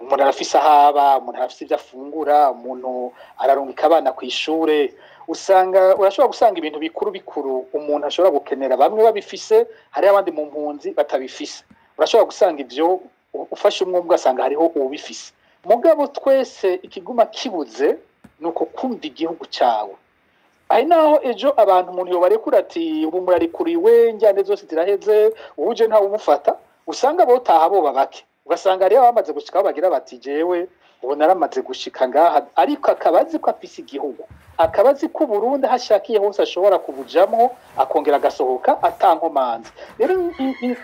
umuntu arafise ahaba, umuntu arafise ibyo afungura, umuntu ararungika abana ku ishure, urashobora gusanga ibintu bikuru umuntu ashobora gukenera bamwe babifise, hari abandi mu mpunzi batabifise. Urashobora gusanga ibyo ufashe umwe ugasanga hariho ubifise. Mugabo twese ikiguma kibuze nuko kumva igihugu cyawe. Ari naho ejo abantu umuntu yobarekura ati ubu murarikuriwe njyane zose ziraheze uje ntawe umufata, usanga botaha boba bake. Ugasanga ari abamaze gushika bagira bati jewe ubu naramaze gushika ngaha, ariko akabazi ko afise igihugu, akabazi ko Burundi hashakiye hose ashobora kubujamwo akongera agasohoka atankomanze. Rero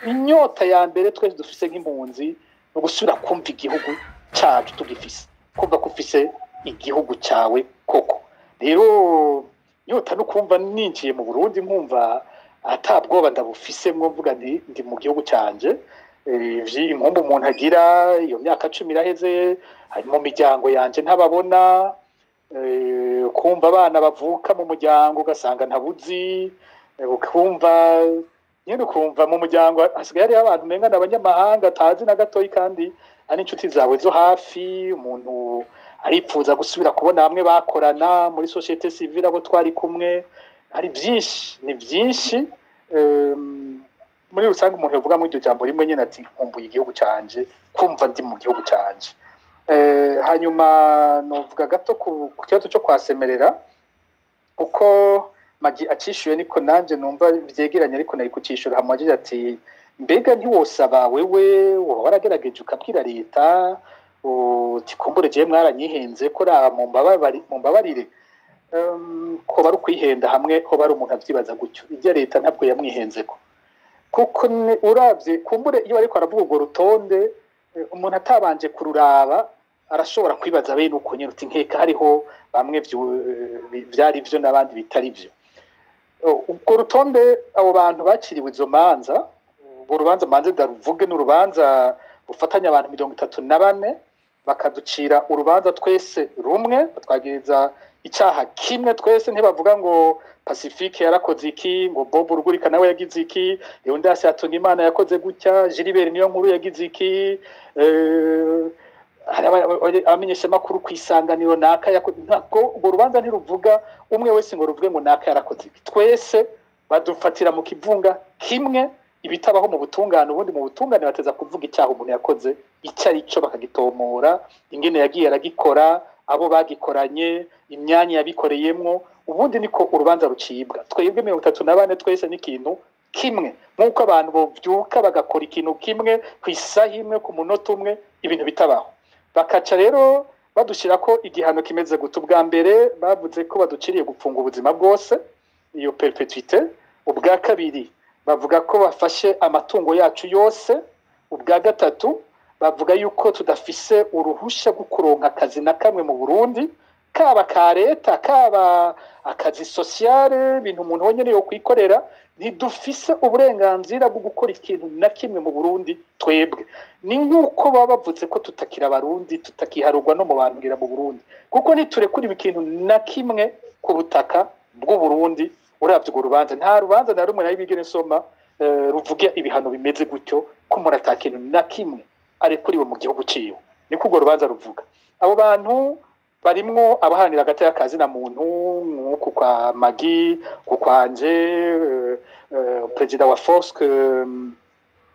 inyota ya mbere twese dufise nk'impunzi no gusubira kumva igihugu cyacu tugifise, kumva ko ufise igihugu cyawe koko. Rero nyota no kumva ninjiye mu Burundi nkumva atabwoba ndabufisemo, mvuga ndi mu gihugu canje. Impombo umuntu agira iyo myaka 10 iraheze, hari mu miryango yanje ntababona, kumva abana bavuka mu muryango ugasanga ntabuzi, ukumva nyine ukumva mu muryango hasigaye hari abantu menga n'abanyamahanga atazi na gatoyi kandi ari inshuti zawe zo hafi. Umuntu aripfuza gusubira kubona bamwe bakorana muri societe civile abo twari kumwe. Hari byinshi, ni byinshi. Muri rusange umuntu yavuga muri iryo jambo rimwe nyine ati nkumbuye igihugu canje, kumva ndi mu gihugu canje. Hanyuma novuga gato ku kibazo cyo kwasemerera, uko Magi acishuye niko nanje numva byegeranye, ariko nari kucishura hamwe ati mbega ntiwosaba wewe waragerageje ukabwira leta utikumbure je mwaranyihenze ko ra mu mbabarire, ko bari kwihenda hamwe, ko bari umuntu avyibaza gutyo. Ijya leta ntabwo yamwihenzeko, kuko uravye kumbure iyo ariko aravuga urwo rutonde umuntu atabanje kururaba arashobora kwibaza bene uko nyine uti nkeka hariho bamwe byari byo n'abandi bitari byo. Ubwo rutonde abo bantu bakiriwe izo manza, urwo rubanza manze ndaruvuge n'urubanza rufatanya abantu 34 bakaducira urubanza twese rumwe, twagiriza icyaha kimwe twese. Ntibavuga ngo Pacifique yarakoze iki, ngo Bob Rugurika nawe yagize iki, Leonidas Hatungimana yakoze gutya, Gilbert niyo nkuru yagize iki, abamenyesha makuru kwisanganiro naka yakoze. Ntabwo urwo rubanza ntiruvuga umwe wese ngo ruvuge ngo naka yarakoze iki. Twese badufatira mu kivunga kimwe, ibitabaho mu butungane. Ubundi mu butungane bateza kuvuga icyaha umuntu yakoze icyo ari cyo, bakagitomora ingene yagiye aragikora, abo bagikoranye, imyanya yabikoreyemwo. Ubundi niko urubanza rucibwa. Twebwe 34 twese n'ikintu kimwe, nk'uko abantu bovyuka bagakora ikintu kimwe ku isaha imwe ku munota umwe, ibintu bitabaho. Bakaca rero badushira ko igihano kimeze gutu. Bwa mbere bavuze ko baduciriye gupfunga ubuzima bwose, iyo perpetuité. Ubwa kabiri bavuga ko bafashe amatungo yacu yose. Ubwa gatatu bavuga yuko tudafise uruhusha rwo kuronka akazi na kamwe mu Burundi, kaba ka leta kaba akazi sociale, ibintu umuntu wonyene yo kwikorera. Ntidufise uburenganzira bwo gukora ikintu na kimwe mu Burundi twebwe. Ni nk'uko baba bavuze ko tutakira abarundi, tutakiharurwa no mu bantu ngira mu Burundi, kuko ntiturekura ikintu na kimwe ku butaka bw'u Burundi. Uravye urwo rubanza, nta rubanza na rumwe nayo bigene soma ruvuga ibihano bimeze gutyo, ko umuntu atakintu na kimwe arekuriwe mu gihugu ciwe. Niko urwo rubanza ruvuga. Abo bantu barimwo abahanira agateka kazi na muntu, nk'uko kwa Magi, kukwanje president wa Fosk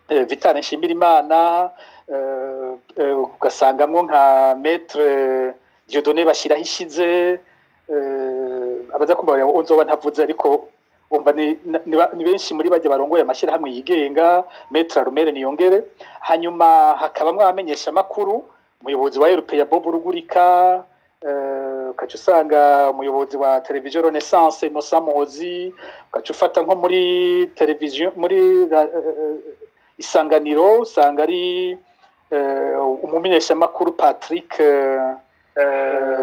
Vital Nshimirimana, ugasangamwo nka Maître Dieudonné Bashiraho ishize abaza kumva nzoba ntavuze ariko umva ni benshi muri bajya barongoye amashyirahamwe yigenga Maître Arumere Niyongere, hanyuma hakabamwo abamenyesha makuru, umuyobozi wa RPA Bob Rugurika, ukaca usanga umuyobozi wa televiziyo Renaissance Innocent Muhozi, ukaca ufata nko muri televiziyo muri Isanganiro usanga ari umumenyesha makuru Patrick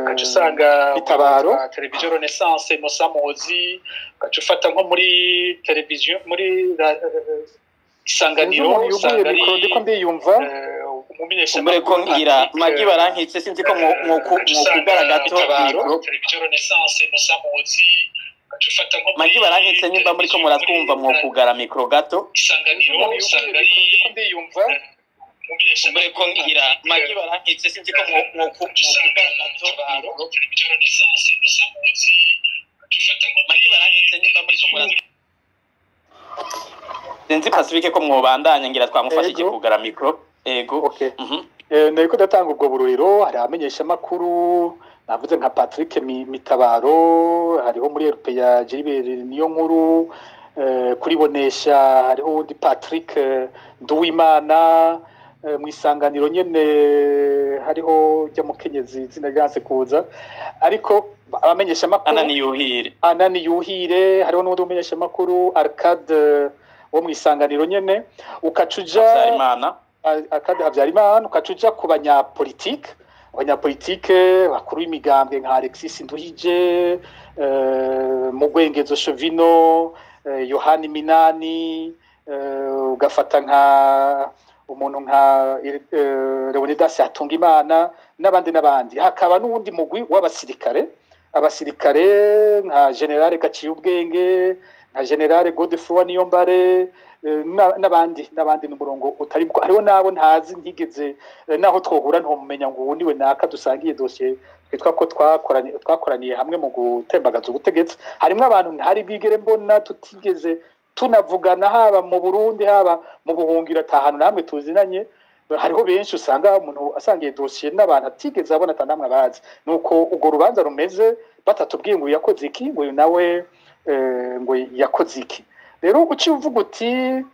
ukaca usanga Bitabaro televiziyo Renaissance Innocent Muhozi, ukaca ufata nko muri televiziyo muri Isanganiro usanga ari ndiko ndiyumva umure ko ngira Magi Barankitse sinzi ko mwokugara gato mikro televiziyo Renaissance Innocent Muhozi, ukaca ufata nko Magi Barankitse nimba muri ko muratwumva mwokugara mikro gato Isanganiro usanga ari ndiko ndiyumva umure ko ngira Magi Barankitse sinzi ko mwokugara gato mikro televiziyo Renaissance Innocent Muhozi, ukaca ufata nko Magi Barankitse nimba muri ko muratwumva sinzi Pacifique ko mwobandanya ngira twamufashije kugara mikro. Ego. Okay. Nariko datanga ubwo bururiro, hari amenyesha makuru navuze nka Patrick Mitabaro, hariho muri RPA Gilbert niyo nkuru, kuri Bonesha hariho undi Patrick Nduwimana, mu Isanganiro nyene hariho jya mukenyezi zina ryanse kuza, ariko abamenyesha makuru Anani Yuhire, hariho n'undi umenyesha makuru Arcade wo mu Isanganiro nyene, ukacuja Akadi Habyarimana, ukacuja ku banyapolitike bakuru b'imigambwe nka Alexis Nduhije, Mugwengezo Shovino, Yohani Minani, ugafata nka umuntu nka Leonidas Hatungimana n'abandi. Hakaba n'uwundi mugwi w'abasirikare nka General Gaciye Ubwenge, nka General Godefroid Niyombare, n'abandi n'umurongo utari bwo. Hariho nabo ntazi ntigeze naho twohura ntomumenya ngo ubu niwe naka dusangiye dossier twitwa ko twakoraniye hamwe mu gutembagaza ubutegetsi. Harimo abantu ntari bwigere mbona tutigeze tunavugana, haba mu Burundi haba mu buhungiro atahanu namwe tuzinanye. Hariho benshi usanga umuntu asangiye dossier n'abantu atigeze abona atanamwe abazi. Nuko ubwo rubanza rumeze batatubwiye ngo yakoze iki, ngo nawe ngo yakoze iki. Rero uci uvuga uti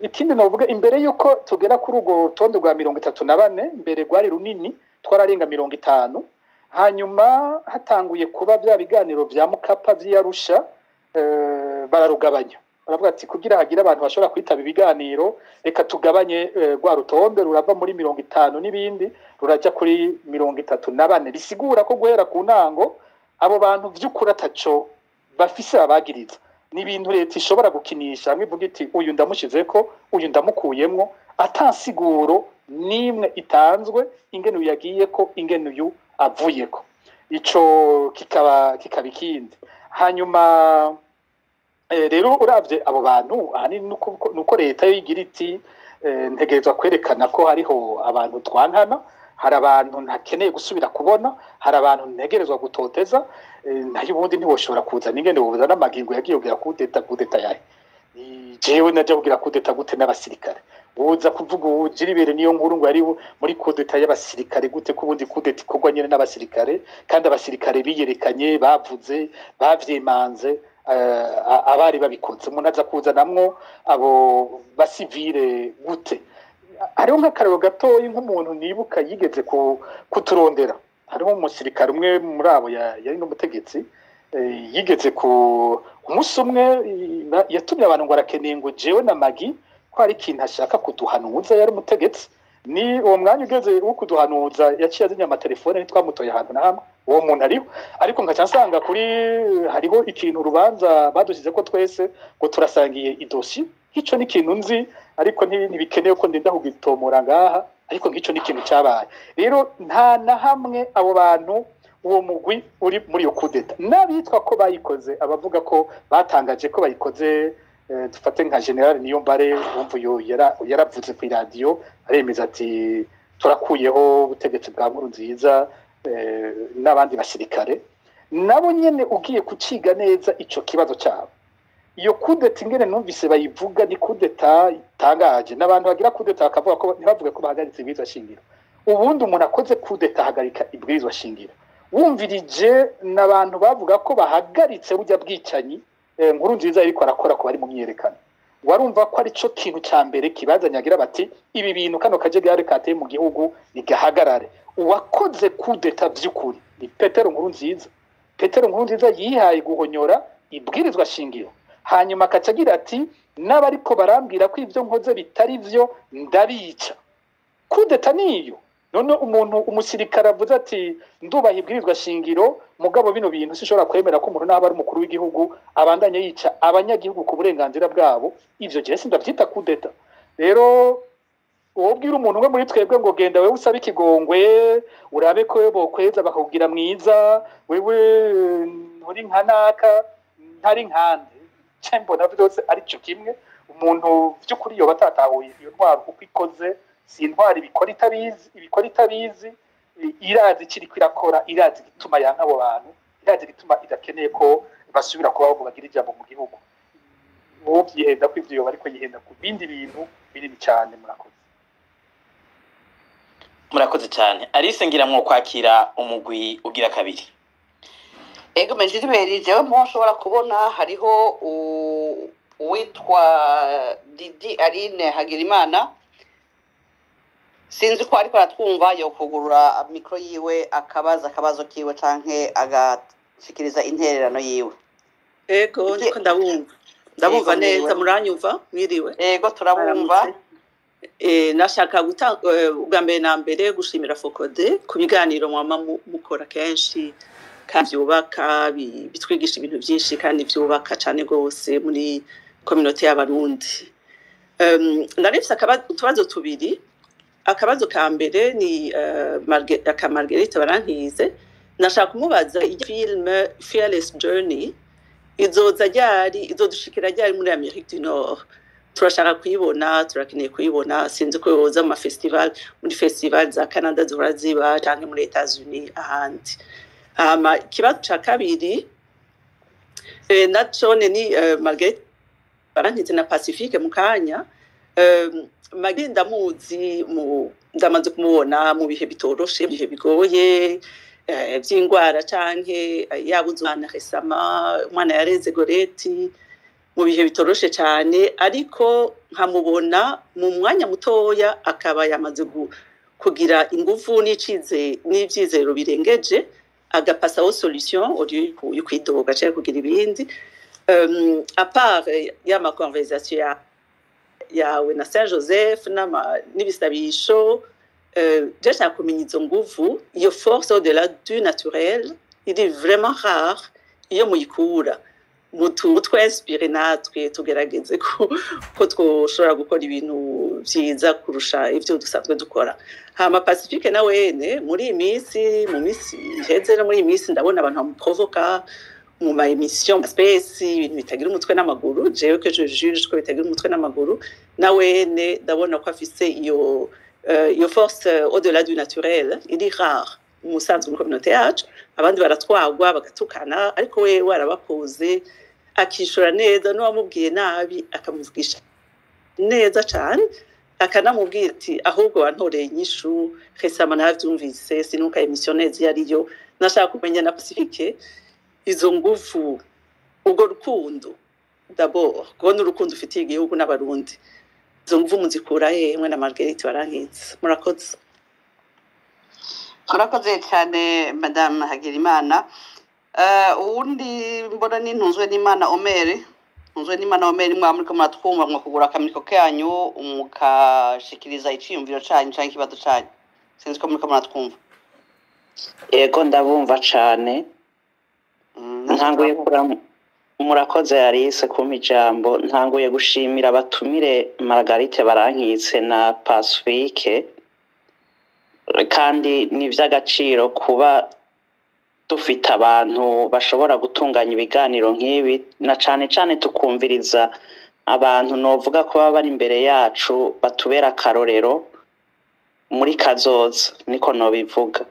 ikindi novuga imbere yuko tugera kuri urwo rutonde rwa 34, mbere rwari runini twararenga 50, hanyuma hatanguye kuba bya biganiro bya Mukapa vy'Arusha, bararugabanya, baravuga ati kugira hagira abantu bashobora kwitaba ibiganiro reka tugabanye rwa rutonde rurava muri 50 n'ibindi ruraja kuri 34, bisigura ko guhera ku ntango abo bantu vy'ukuri ataco bafise abagiriza. Ni ibintu leta ishobora gukinisha hamwe ivuga iti uyu ndamushizeko uyu ndamukuyemwo, atansiguro nimwe itanzwe ingene uyagiye ko ingene uyu avuyeko. Ico kikaba ikindi. Hanyuma rero uravye abo bantu ahanini nuko leta yo igira iti ntegerezwa kwerekana ko hariho abantu twankana, hari abantu ntakeneye gusubira kubona, hari abantu ntegerezwa gutoteza, nayo ubundi ntiwoshobora kuza n'ingene wobuza n'amagingo yagiye kugira kudeta yahe. Jewe naje kugira kudeta gute n'abasirikare, uza kuvuga ujiribere niyo nkuru ngo ari muri kudeta y'abasirikare gute, kubundi kudeta ikorwa nyene n'abasirikare, kandi abasirikare biyerekanye bavuze bavyemanze abari babikoze. Umuntu aza kuzanamwo abo basivile gute. Hariho nk'akarero gatoyi nk'umuntu nibuka yigeze kuturondera, hariho umusirikare umwe muri abo yari n'umutegetsi, yigeze ku umunsi umwe yatumye abantu ngo arakeneye ngo jewe na Magi ko hari ikintu ashaka kuduhanuza, yari umutegetsi. Ni uwo mwanya ugeze wo kuduhanuza yaciye azinya amatelefone ntitwamutoye ahantu na hamwe, uwo muntu ariho. Ariko nkaca nsanga kuri hariho ikintu urubanza badushize ko twese ngo turasangiye idosi. Hico ni ikintu nzi, ariko ntibikenewe ko ndenda kugitomora ngaha, ariko nk'ico ni ikintu cyabaye. Rero nta na hamwe abo bantu uwo mugwi uri muri yo kudeta n'abitwa ko bayikoze, abavuga ko batangaje ko bayikoze, dufate nka General Niyombare wumva yo yaravuze ku radio aremeza ati turakuyeho ubutegetsi bwa Nkurunziza, n'abandi basirikare nabo nyene ugiye kuciga neza ico kibazo cyabo. iyo kudeta ingene numvise bayivuga ni kudeta itangaje n'abantu bagira kudeta bakavuga ko ntibavuge ko bahagaritse ibwirizwa shingiro ubundi umuntu akoze kudeta ahagarika ibwirizwa shingiro wumvirije n'abantu bavuga ko bahagaritse burya bwicanyi nkuru nziza ariko arakora ko bari mu myerekano warumva ko ari cyo kintu cya mbere kibazanyagira bati ibi bintu kano kajegari kateye mu gihugu bigahagarare uwakoze kudeta by'ukuri ni Petero Nkurunziza yihaye guhonyora ibwirizwa shingiro hanyuma akacagira ati n'abariko barambwira ko ivyo nkoze bitari vyo ndabica kudeta niyo none umuntu umusirikare avuze ati ndubaha ibwirizwa shingiro mugabo bino bintu sishobora kwemera ko umuntu n'aba ari umukuru w'igihugu abandanye yica abanyagihugu ku burenganzira bwabo ivyo je sindavyita kudeta rero wobwira umuntu umwe muri twebwe ngo genda wewe usabe ikigongwe urabe ko bokweza bakakugira mwiza wewe nturi nkanaka ntari nkande cyembo navyose ari cyo kimwe umuntu by'ukuri yo batatahuye iyo ntwaro uko ikoze si intwari ibikora itabizi irazi kiri kwirakora irazi gituma yanka abo bantu irazi gituma idakeneye ko basubira kubaho ngo bagire ijambo mu gihugu uwo byihenda ko ivyo bariko yihenda ku bindi bintu binini cyane murakoze cyane Alice ngira mwo kwakira umugwi ugira kabiri ego menjiri jewe mposhobora kubona hariho uwitwa Didi Aline Hagirimana sinzi ko ariko aratwumva yo kugurura mikro yiwe akabazo kiwe canke agashikiriza intererano yiwe ego niko ndabumva neza muranyumva mwiriwe ego turabumva nashaka ubwa mbere na mbere gushimira Fokode ku biganiro mwama mukora kenshi kandi byubaka bitwigisha ibintu byinshi kandi byubaka cyane rwose muri community y'abarundi narifise utubazo tubiri akabazo ka mbere ni Marguerite Barankize nashaka kumubaza film Fearless Journey izodushikira ryari muri Amerique du Nord turashaka kuyibona turakeneye kuyibona sinzi ko yoza mu festival muri festival za Canada zora ziba cyangwa muri Etats-Unis ahandi kibazo ca kabiri nacone ni Marguerite Barankize na Pacifique mukanya Marguerite ndamuzi ndamaze kumubona mu bihe bitoroshe bihe bigoye by'ingwara canke yabuzwana resama umwana yareze Goreti mu bihe bitoroshe cyane ariko nkamubona mu mwanya mutoya akaba yamaze kugira ingufu n'ivyizero birengeje agapasa au solution au lieu yo kwidoga cyangwa kugira ibindi à part ma conversation yawe na Saint Joseph n'ibisabisho déjà kumenya izo nguvu iyo force au-delà du naturel il est vraiment rare iyo muyikura twinspire natwe tugerageze ko twoshobora gukora ibintu byiza kurusha ibyo dusanzwe dukora hama Pacifique na wene muri imisi mu misi iheze no muri imisi ndabona abantu bamuprovoka mu ma émission space ibintu bitagira umutwe n'amaguru jewe que je juge ko bitagira umutwe n'amaguru na wene ndabona ko afise iyo force au-delà du naturel il est rare umusanzwe mu communauté yacu abandi baratwagwa bagatukana ariko we warabapoze akishura neza n'uwamubwiye nabi akamuvugisha neza cyane akanamubwira ati ahubwo wantoreye inyishu resama navyumvise sinuka émission neza yariyo nashaka kumenya na Pacifique izo nguvu ubwo rukundo d'abord kubona urukundo ufitiye igihugu n'abarundi izo nguvu muzikura hemwe na Marguerite Barankize murakoze cyane Madame Hagirimana uwundi mbona ni Ntunzwe n'Imana Omer mwa muri ko muratwumva mwa kugura akamiko kanyu mukashikiriza iciyumviro canyu canke ikibazo canyu sinzi ko muri ko muratwumva yego ndabumva cane ntanguye murakoze Alice kumpa ijambo ntanguye gushimira abatumire Marguerite Barankize na Pacifique kandi ni iby'agaciro kuba dufite abantu bashobora gutunganya ibiganiro nk'ibi na cyane cyane tukumviriza abantu novuga ko baba bari imbere yacu batubera akarorero muri kazoza niko nobivuga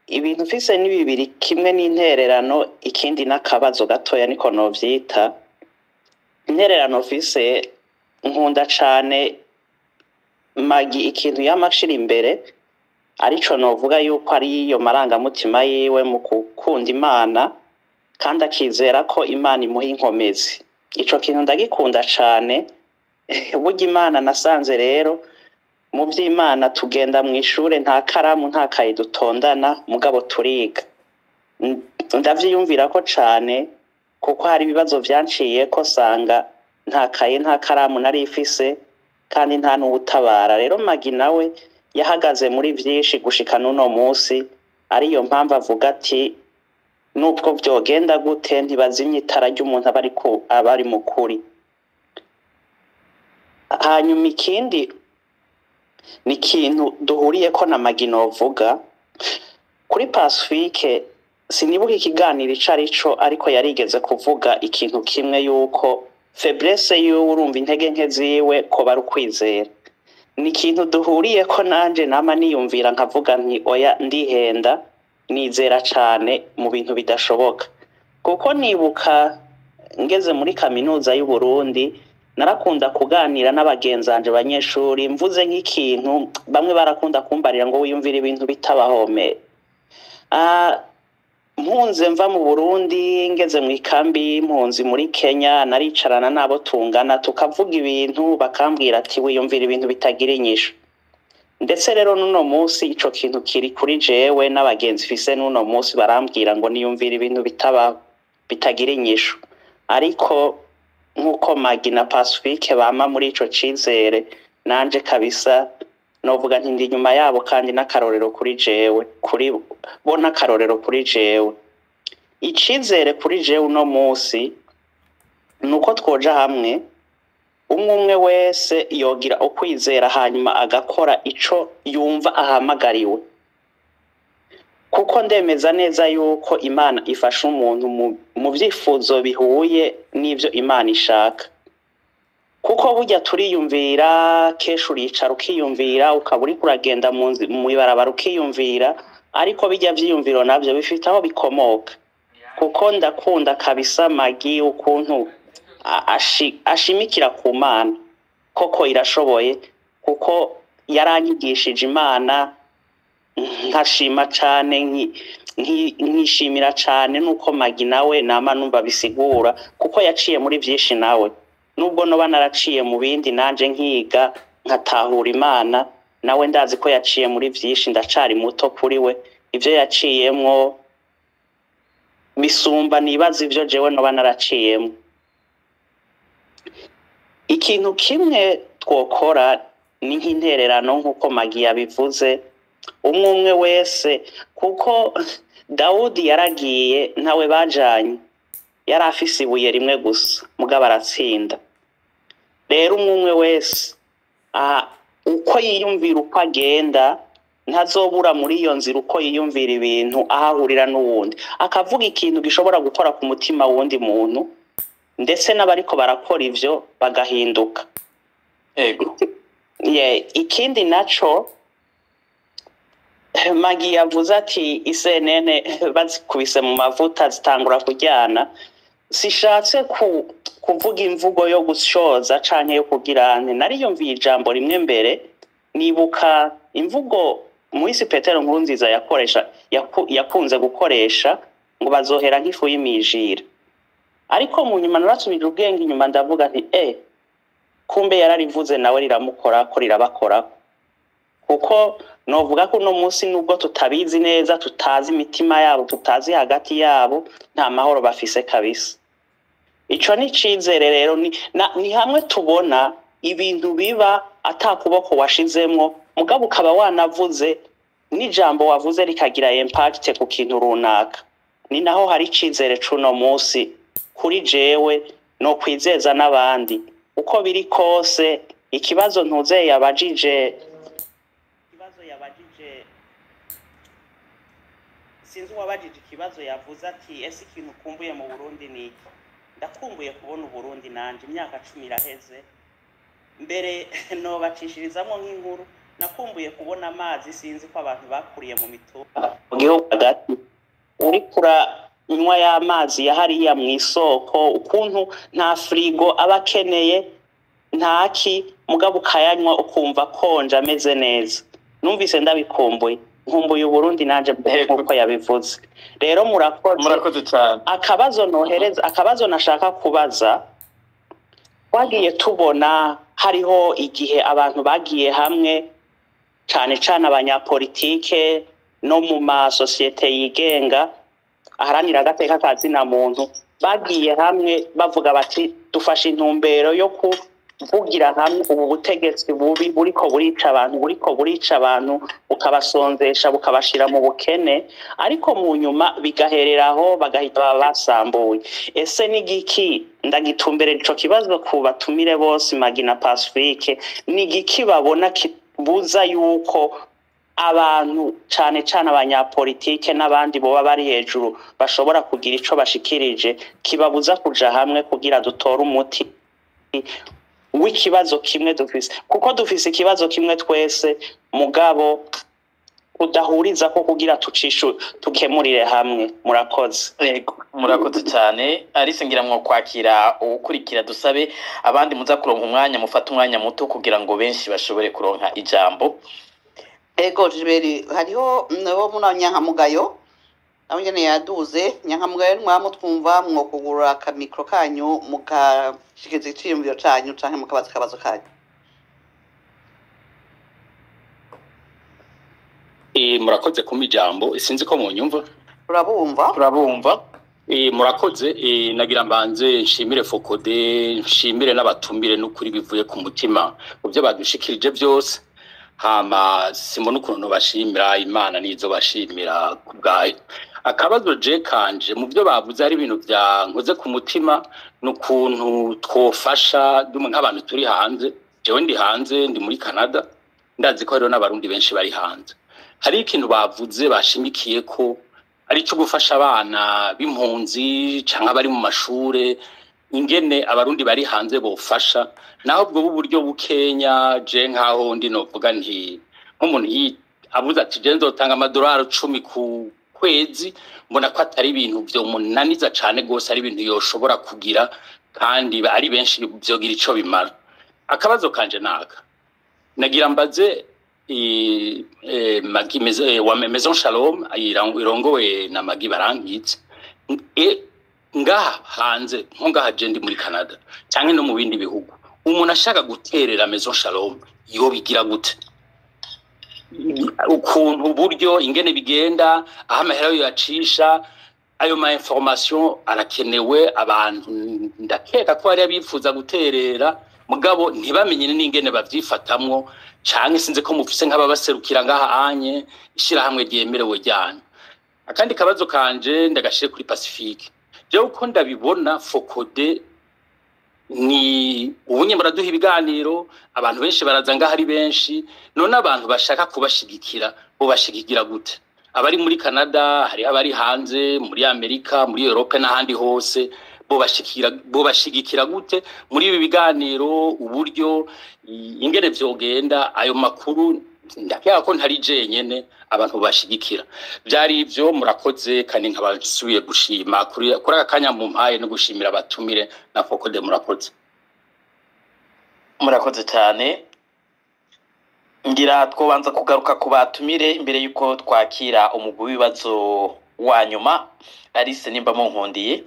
ibintu mfise ni bibiri, kimwe n'intererano ikindi n'akabazo gatoya niko novyita. Intererano mfise, nkunda cane Magi ikintu yamashira imbere, arico novuga yuko ari iyo marangamutima yiwe mu gukunda Imana kandi akizera ko Imana imuha inkomezi. Ico kintu ndagikunda cane. Burya Imana nasanze rero mu vy'Imana tugenda mu ishure nta karamu nta kaye dutondana, mugabo turiga. Ndavyiyumvira ko cane kuko hari ibibazo vyanciye ko sanga nta kaye nta karamu nari ifise kandi nta n'ubutabara. Rero Magi nawe yahagaze muri vyinshi gushika n'uno musi, ariyo mpamvu avuga ati nubwo vyogenda gute ntibazimye itara ry'umuntu aba ari mukuri. Hanyuma ikindi ni ikintu duhuriyeko na Magi novuga kuri Pacifique, sinibuka ikiganiro ico arico, ariko yarigeze kuvuga ikintu kimwe yuko faiblesse yiwe urumva intege nke ziwe ko bari ukwizera. Ni ikintu duhuriyeko nanje nama niyumvira nkavuga nti oya ndihenda, nizera cane mu bintu bidashoboka. Kuko nibuka ngeze muri kaminuza y'u Burundi narakunda kuganira n'abagenzanje abanyeshuri, mvuze nk'ikintu bamwe barakunda kumbarira ngo wiyumvira ibintu bitabahome. Mpunze mva mu Burundi ngeze mu ikambi y'impunzi muri Kenya, naricarana nabo tungana tukavuga ibintu bakambwira ati wiyumvira ibintu bitagira inyishu. Ndetse rero n'uno musi ico kintu kiri kuri jewe n'abagenzi fise n'uno musi barambwira ngo niyumvira ibintu bitagira inyishu. Ariko nkuko Magi na Pacifique bama muri ico cizere, nanje kabisa novuga nti ndi nyuma yabo kandi n'akarorero kuri jewe, kuri bo n'akarorero kuri jewe. Icizere kuri jewe uno musi nuko twoja hamwe, umwe wese yogira ukwizera hanyuma agakora ico yumva ahamagariwe. Kuko ndemeza neza yuko Imana ifasha umuntu mu vyifuzo bihuye n'ivyo Imana ishaka. Kuko burya turiyumvira, kesho uricara ukiyumvira, ukaba uriko uragenda mu ibarabara ukiyumvira, ariko bijya vyiyumviro navyo bifite aho bikomoka. Kuko ndakunda kabisa Magi ukuntu ashimikira ku Mana, koko irashoboye, kuko yaranyigishije Imana, nkashima cane nkishimira cane nuko Magi nawe nama numva bisigura, kuko yaciye muri vyinshi nawe. Nubwo noba naraciye mu bindi nanje nkiga nkatahura Imana, nawe ndazi ko yaciye muri vyinshi, ndacari muto kuri we. Ivyo yaciyemwo bisumba nibaza ivyo jewe noba naraciyemwo. Ikintu kimwe twokora ni nk'intererano nkuko Magi yabivuze, umwe wese, kuko Dawudi yaragiye ntawe bajanye, yari afise ibuye rimwe gusa mugabo aratsinda. Rero umwe wese uko yiyumvira uko agenda ntazobura muri iyo nzira uko yiyumvira ibintu ahahurira n'uwundi, akavuga ikintu gishobora gukora ku mutima wundi muntu, ndetse n'abariko barakora ivyo bagahinduka. Ikindi naco Magi yavuze ati isenene bazikubise mu mavuta zitangura kujyana. Sishatse kuvuga imvugo yo gushoza canke yo kugira nte, nariyumviye ijambo rimwe mbere, nibuka imvugo Muisi Petero Nkurunziza yakunze gukoresha ngo bazohera nk'ifu y'imijira. Ariko mu nyuma narasubije ubwenge inyuma ndavuga nti kumbe yararivuze nawe riramukora ko rirabakora. Kuko novuga ko no musi nubwo tutabizi neza, tutazi imitima yabo, tutazi hagati yabo, nta mahoro bafise kabisa. Ico ni cizere rero, ni hamwe tubona ibintu biba atakuboko washizemwo, mugabo ukaba wanavuze n'ijambo wavuze rikagira impact ku kintu runaka. Ni naho hari cizere cuno musi kuri jewe no kwizeza n'abandi. Uko biri kose ikibazo ntuze yabajije sinzi uwabajije ikibazo yavuze ati ese ikintu kumbuye mu Burundi ni iki? Ndakumbuye kubona Uburundi nanje imyaka 10 iraheze. Mbere no bacishirizamo nk'inkuru nakumbuye kubona amazi sinzi ko abantu bakuriye mu mitumba mu gihugu hagati uri kuranywa y'amazi ya hariya mu isoko ukuntu nta frigo aba akeneye ntaki mugabo ukayanywa ukumva konje ameze neza numvise ndabikumbuye nkumbuye Burundi nanje nkuko yabivuze rero murakoze cyane akabazo nashaka kubaza wagiye tubona hariho igihe abantu bagiye hamwe cyane abanyapolitike no mu masosiyete yigenga aharanira agateka kazina muntu bagiye hamwe bavuga bati dufashe intumbero yo kuvugira hamwe ubu butegetsi bubi buriko burica abantu bukabasonzesha bukabashira mu bukene ariko mu nyuma bigahereraho bagahita basambuye ese nigiki ndagitumberera ico kibazo ku batumire bose Magina Pacifique nigiki babona buza yuko abantu cyane abanyapolitike n'abandi boba bari hejuru bashobora kugira ico bashikirije kibabuza kuja hamwe kugira dutore umuti w'ikibazo kimwe dufise ikibazo kimwe twese mugabo udahuriza ko kugira tukemurire hamwe murakoze cyane Alice ngira mwo kwakira ukurikira dusabe abandi muza kuronka umwanya mufata umwanya muto kugira ngo benshi bashobore kuronka ijambo ego Jiberi hariho nabo munanyankamugayo nawe nyene yaduze nyankamugayo mwamutwumva mwo kugura ka micro kanyu mukashikiza iciyumviro canyu canke mukabaza kabazo kanyu murakoze kumpa ijambo sinzi ko munyumva turabumva murakoze nagira mbanze nshimire Fokode nshimire n'abatumire n'ukuri bivuye ku mutima mu byo badushikirije byose hama simbona ukuntu bashimira Imana nizo bashimira kubgayo akabazo je kanje mu byo bavuze ari ibintu bya nkoze ku mutima n'ukuntu twofasha dumwe nk'abantu turi hanze jewe ndi hanze ndi muri Canada ndazi ko hariho n'abarundi benshi bari hanze hari ikintu bavuze bashimikiye ko ari cyo gufasha abana b'impunzi canke abari mu mashure ingene abarundi bari hanze bofasha naho ubwo buryo bukenya je nkaho ndi novuga nti nk'umuntu abuza ati je nzotanga amadolari 10 ku kwezi mbona ko atari ibintu byo munaniza cane gose ari ibintu yoshobora kugira kandi ari benshi byogira ico bimara akabazo kanje naka nagira mbaze Maison Shalom irongowe na Magi Barangitse ngaha hanze nko ngaha je ndi muri Canada cyangwa no mu bindi bihugu umuntu ashaka guterera Maison Shalom yo bigira gute ukuntu buryo ingene bigenda aho amahera yo yacisha ayo ma information arakenewe abantu ndakeka ko ari abifuza guterera mugabo ntibamenye n'ingene bavyifatamwo canke sinze ko mufise nk'ababaserukira ngaha anye ishira hamwe ryemerewe ryane akandi kabazo kanje ndagashire kuri Pacifique je uko ndabibona Fokode ni ubunye muraduha ibiganiro abantu benshi baraza ngaha ari benshi none abantu bashaka kubashigikira bo bashigigira gute abari muri Canada hari abari hanze muri Amerika muri Europe n'ahandi hose bo bashigikira gute muri ibi biganiro uburyo ingene vyogenda ayo makuru ndakeka ko ntari jenyene abantu bashigikira byari ivyo murakoze kandi nkabasubiye gushima kuri akanya mu mpaye no gushimira abatumire na Fokode murakoze cyane ngira twobanza kugaruka ku batumire imbere yuko twakira umugwi w'ibibazo wa nyuma Alice nimba mu nkundiye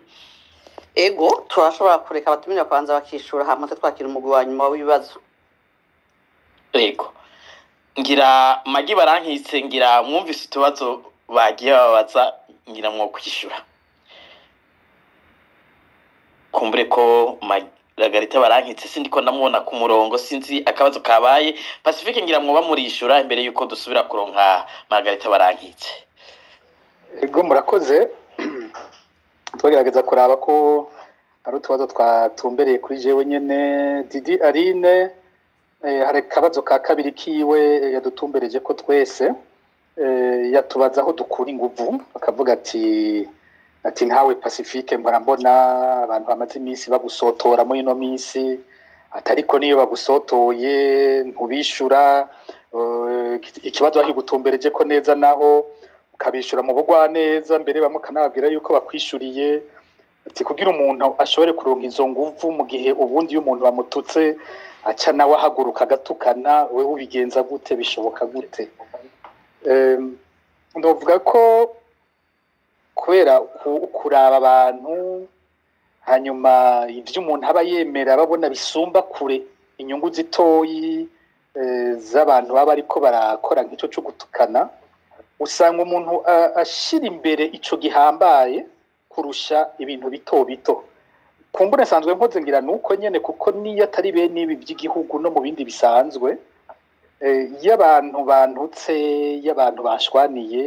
ego turashobora kureka abatumire kwanza bakishura hama twakira umugwi wa nyuma w'ibibazo ego ngira Magi Barankitse ngira mwumvise itubazo bagiye babaza ngira mwo kwishura kumbure ko Margarita Barankitse sindiko ndamubona ku murongo sinzi akabazo kabaye Pacifique ngira mwo bamurishura imbere yuko dusubira kuronka Margarita Barankitse ego murakoze twagerageza kuraba ko ari utubazo twatumbereye kuri jewe nyene Didi Aline hari kabazo ka kabiri kiwe yadutumbereje ko twese yatubaza aho dukura inguvu akavuga ati ntawe Pacifique mbona abantu bamaze iminsi bagusotora muri ino minsi atariko niyo bagusotoye ntubishura ikibazo aho gutumbereje ko neza naho ukabishura mu bugwa neza mbere bamwe kanababwira yuko bakwishuriye ati kugira umuntu ashobore kuronka izo nguvu mu gihe ubundi iyo umuntu bamututse aca nawe ahaguruka agatukana wewe ubigenza gute bishoboka gute ndavuga ko kubera kuraba abantu hanyuma ivyo umuntu aba yemera babona bisumba kure inyungu zitoyi z'abantu baba ariko barakora nk'ico cyo gutukana usanga umuntu ashira imbere ico gihambaye kurusha ibintu bito bito kumbura sanzwe nkoze ngira nuko nyene kuko niyo atari bene ibi by'igihugu no mu bindi bisanzwe y'abantu bantutse y'abantu bashwaniye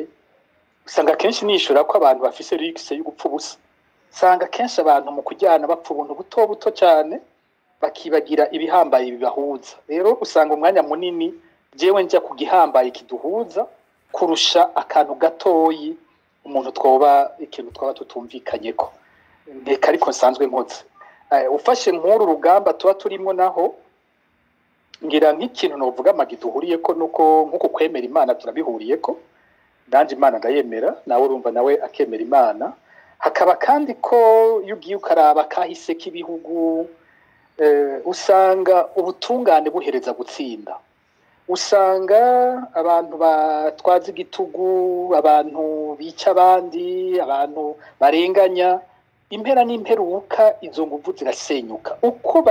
usanga kenshi nishura ko abantu bafise risque yo gupfa ubusa usanga kenshi abantu mu kujyana bapfa ubuntu buto buto cyane bakibagira ibihambaye bibahuza rero usanga umwanya munini jewe njya ku gihambaye kiduhuza kurusha akantu gatoyi umuntu twoba ikintu twaba tutumvikanye ko ndeka ariko nsanzwe nkoze ufashe nk'uru rugamba tuba turimo naho ngira nk'ikintu novuga amagi duhuriye ko nuko nkuko kwemera Imana turabihuriye ko nanje Imana ndayemera nawe urumva nawe akemera Imana hakaba kandi ko yugiye ukaraba kahise k'ibihugu usanga ubutungane buhereza gutsinda usanga abantu batwaza igitugu abantu bica abandi abantu barenganya impera n'imperuka izo nguvu zirasenyuka uko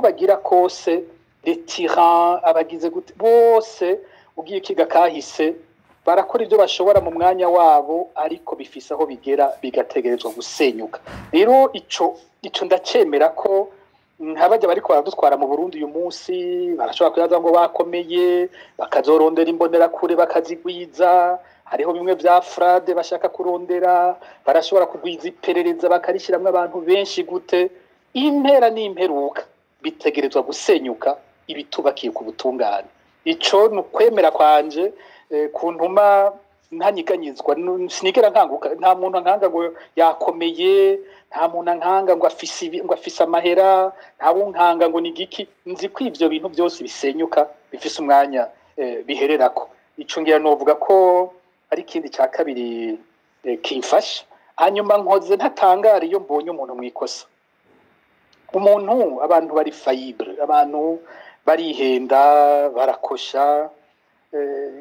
bagira kose les tyrans abagize gute bose ugiye kiga kahise barakora ibyo bashobora mu mwanya wabo ariko bifise aho bigera bigategerezwa gusenyuka rero ico ndacemera ko nk'abajya bariko baradutwara mu Burundi uyu munsi barashobora kuyaza ngo bakomeye bakazorondera imbonera kure bakazigwiza hariho bimwe bya fraude bashaka kurondera barashobora kugwiza iperereza bakarishiramwe abantu benshi gute impera n'imperuka bitegerezwa gusenyuka ibitubakiye ku butungane ico nukwemera kwanje kuntuma ntanyiganyizwa sinigera nkanguka nta muntu nkanga ngo yakomeye nta muntu nkanga ngo afise amahera nta wunkanga ngo nigiki nzi ko ivyo bintu byose bisenyuka bifise umwanya bihererako ico ngira novuga ko ari ikindi cya kabiri kimfasha hanyuma nkoze ntatangara iyo mbonye umuntu mwikosa umuntu abantu bari fayible abantu barihenda barakosha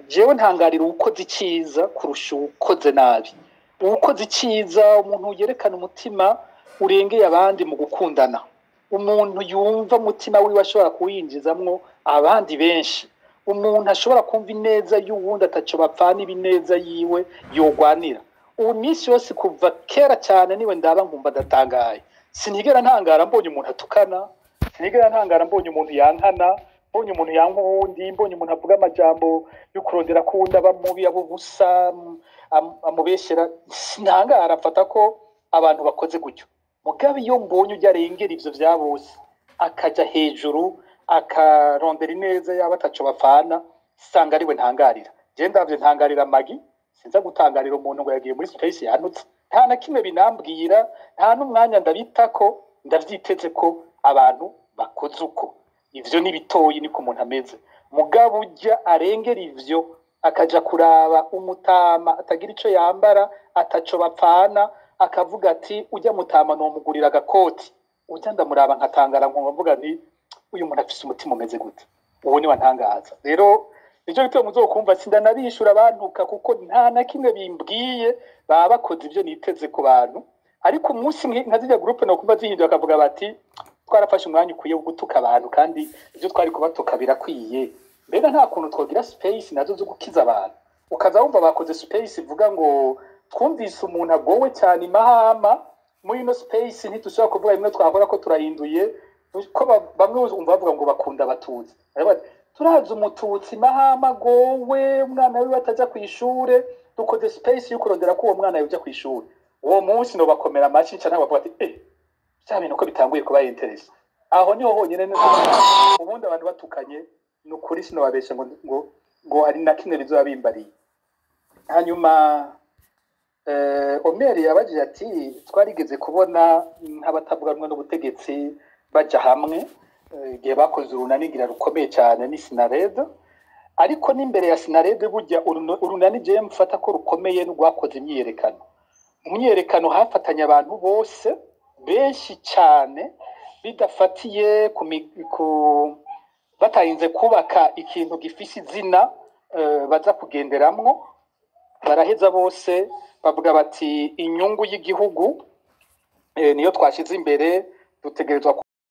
jewe ntangarira ukoze iciza kurusha ukoze nabi ukoze iciza umuntu yerekana umutima urengeye abandi mu gukundana umuntu yumva umutima wiwe ashobora kuwinjizamwo abandi benshi umuntu ashobora kumva ineza y'uwundi ataco bapfana ibineza yiwe yogwanira ubu minsi yose kuva kera cyane niwe ndaba nkumva datangaye sinigera ntangara mbonye umuntu atukana sinigera ntangara mbonye umuntu yankana mbonye umuntu yanka uwundi mbonye umuntu avuga amajambo yo kurondera kuwundi aba mubi abo busa amubeshera sinangara mfata ko abantu bakoze gutyo mugabe iyo mbonye ujya arengera ivyo vya bose akaja hejuru akarondera ineza yaba ataco bapfana sanga ariwe ntangarira je ndavye ntangarira magi sinza gutangarira umuntu ngo yagiye muri space yanutse nta na kimwe binambwira nta n'umwanya ndabitako ndavyiteze ko abantu bakoze uko ivyo ni bitoyi niko umuntu ameze mugabo ujya arengera ivyo akaja kuraba umutama atagira ico yambara ataco bapfana akavuga ati ujya mutama no mugurira agakoti ujya ndamuraba nkatangara nkumva nti uyu muntu afise umutima umeze gute uwo ni wantangaza rero nicyo gituma muzokumva sindanabishura abantuka kuko nta na kimwe bimbwiye baba bakoze ivyo niteze ku bantu ariko umunsi nka zirya groupe no kumva zihinduye akavuga bati twarafashe umwanya ukwiye wo gutuka abantu kandi ivyo twari kubatuka birakwiye mbega nta kuntu twogira space nazo zo gukiza abantu ukaza wumva bakoze space ivuga ngo twumvise umuntu agowe cyane imahama muri ino space ntitushobora kuvuga bimwe twakora ko turahinduye ko bamwe umva bavuga ngo bakunda abatutsi turazi umututsi mahama gowe umwana wiwe ataja kwishure dukoze space yo kurondera ko uwo mwana yoja kwishure uwo munsi no bakomera amaci cyane bavuga ati cyane uko bitanguye kuba interest aho niho honyene ubundi abantu batukanye no kuri sino babesha ngo hari na kimwe bizobabimbariye hanyuma Omeri yabaje ati twarigeze kubona nk'abatavuganwa n'ubutegetsi baja hamwe igihe bakoze urunanigira rukomeye cyane ni Sinarede ariko n'imbere ya Sinarede burya urunani je mfata ko rukomeye n'urwakoze imyiyerekano mu myiyerekano hafatanya abantu bose benshi cyane bidafatiye ku batarinze kubaka ikintu gifise izina baza kugenderamwo baraheza bose bavuga bati inyungu y'igihugu niyo twashize imbere dutegerezwa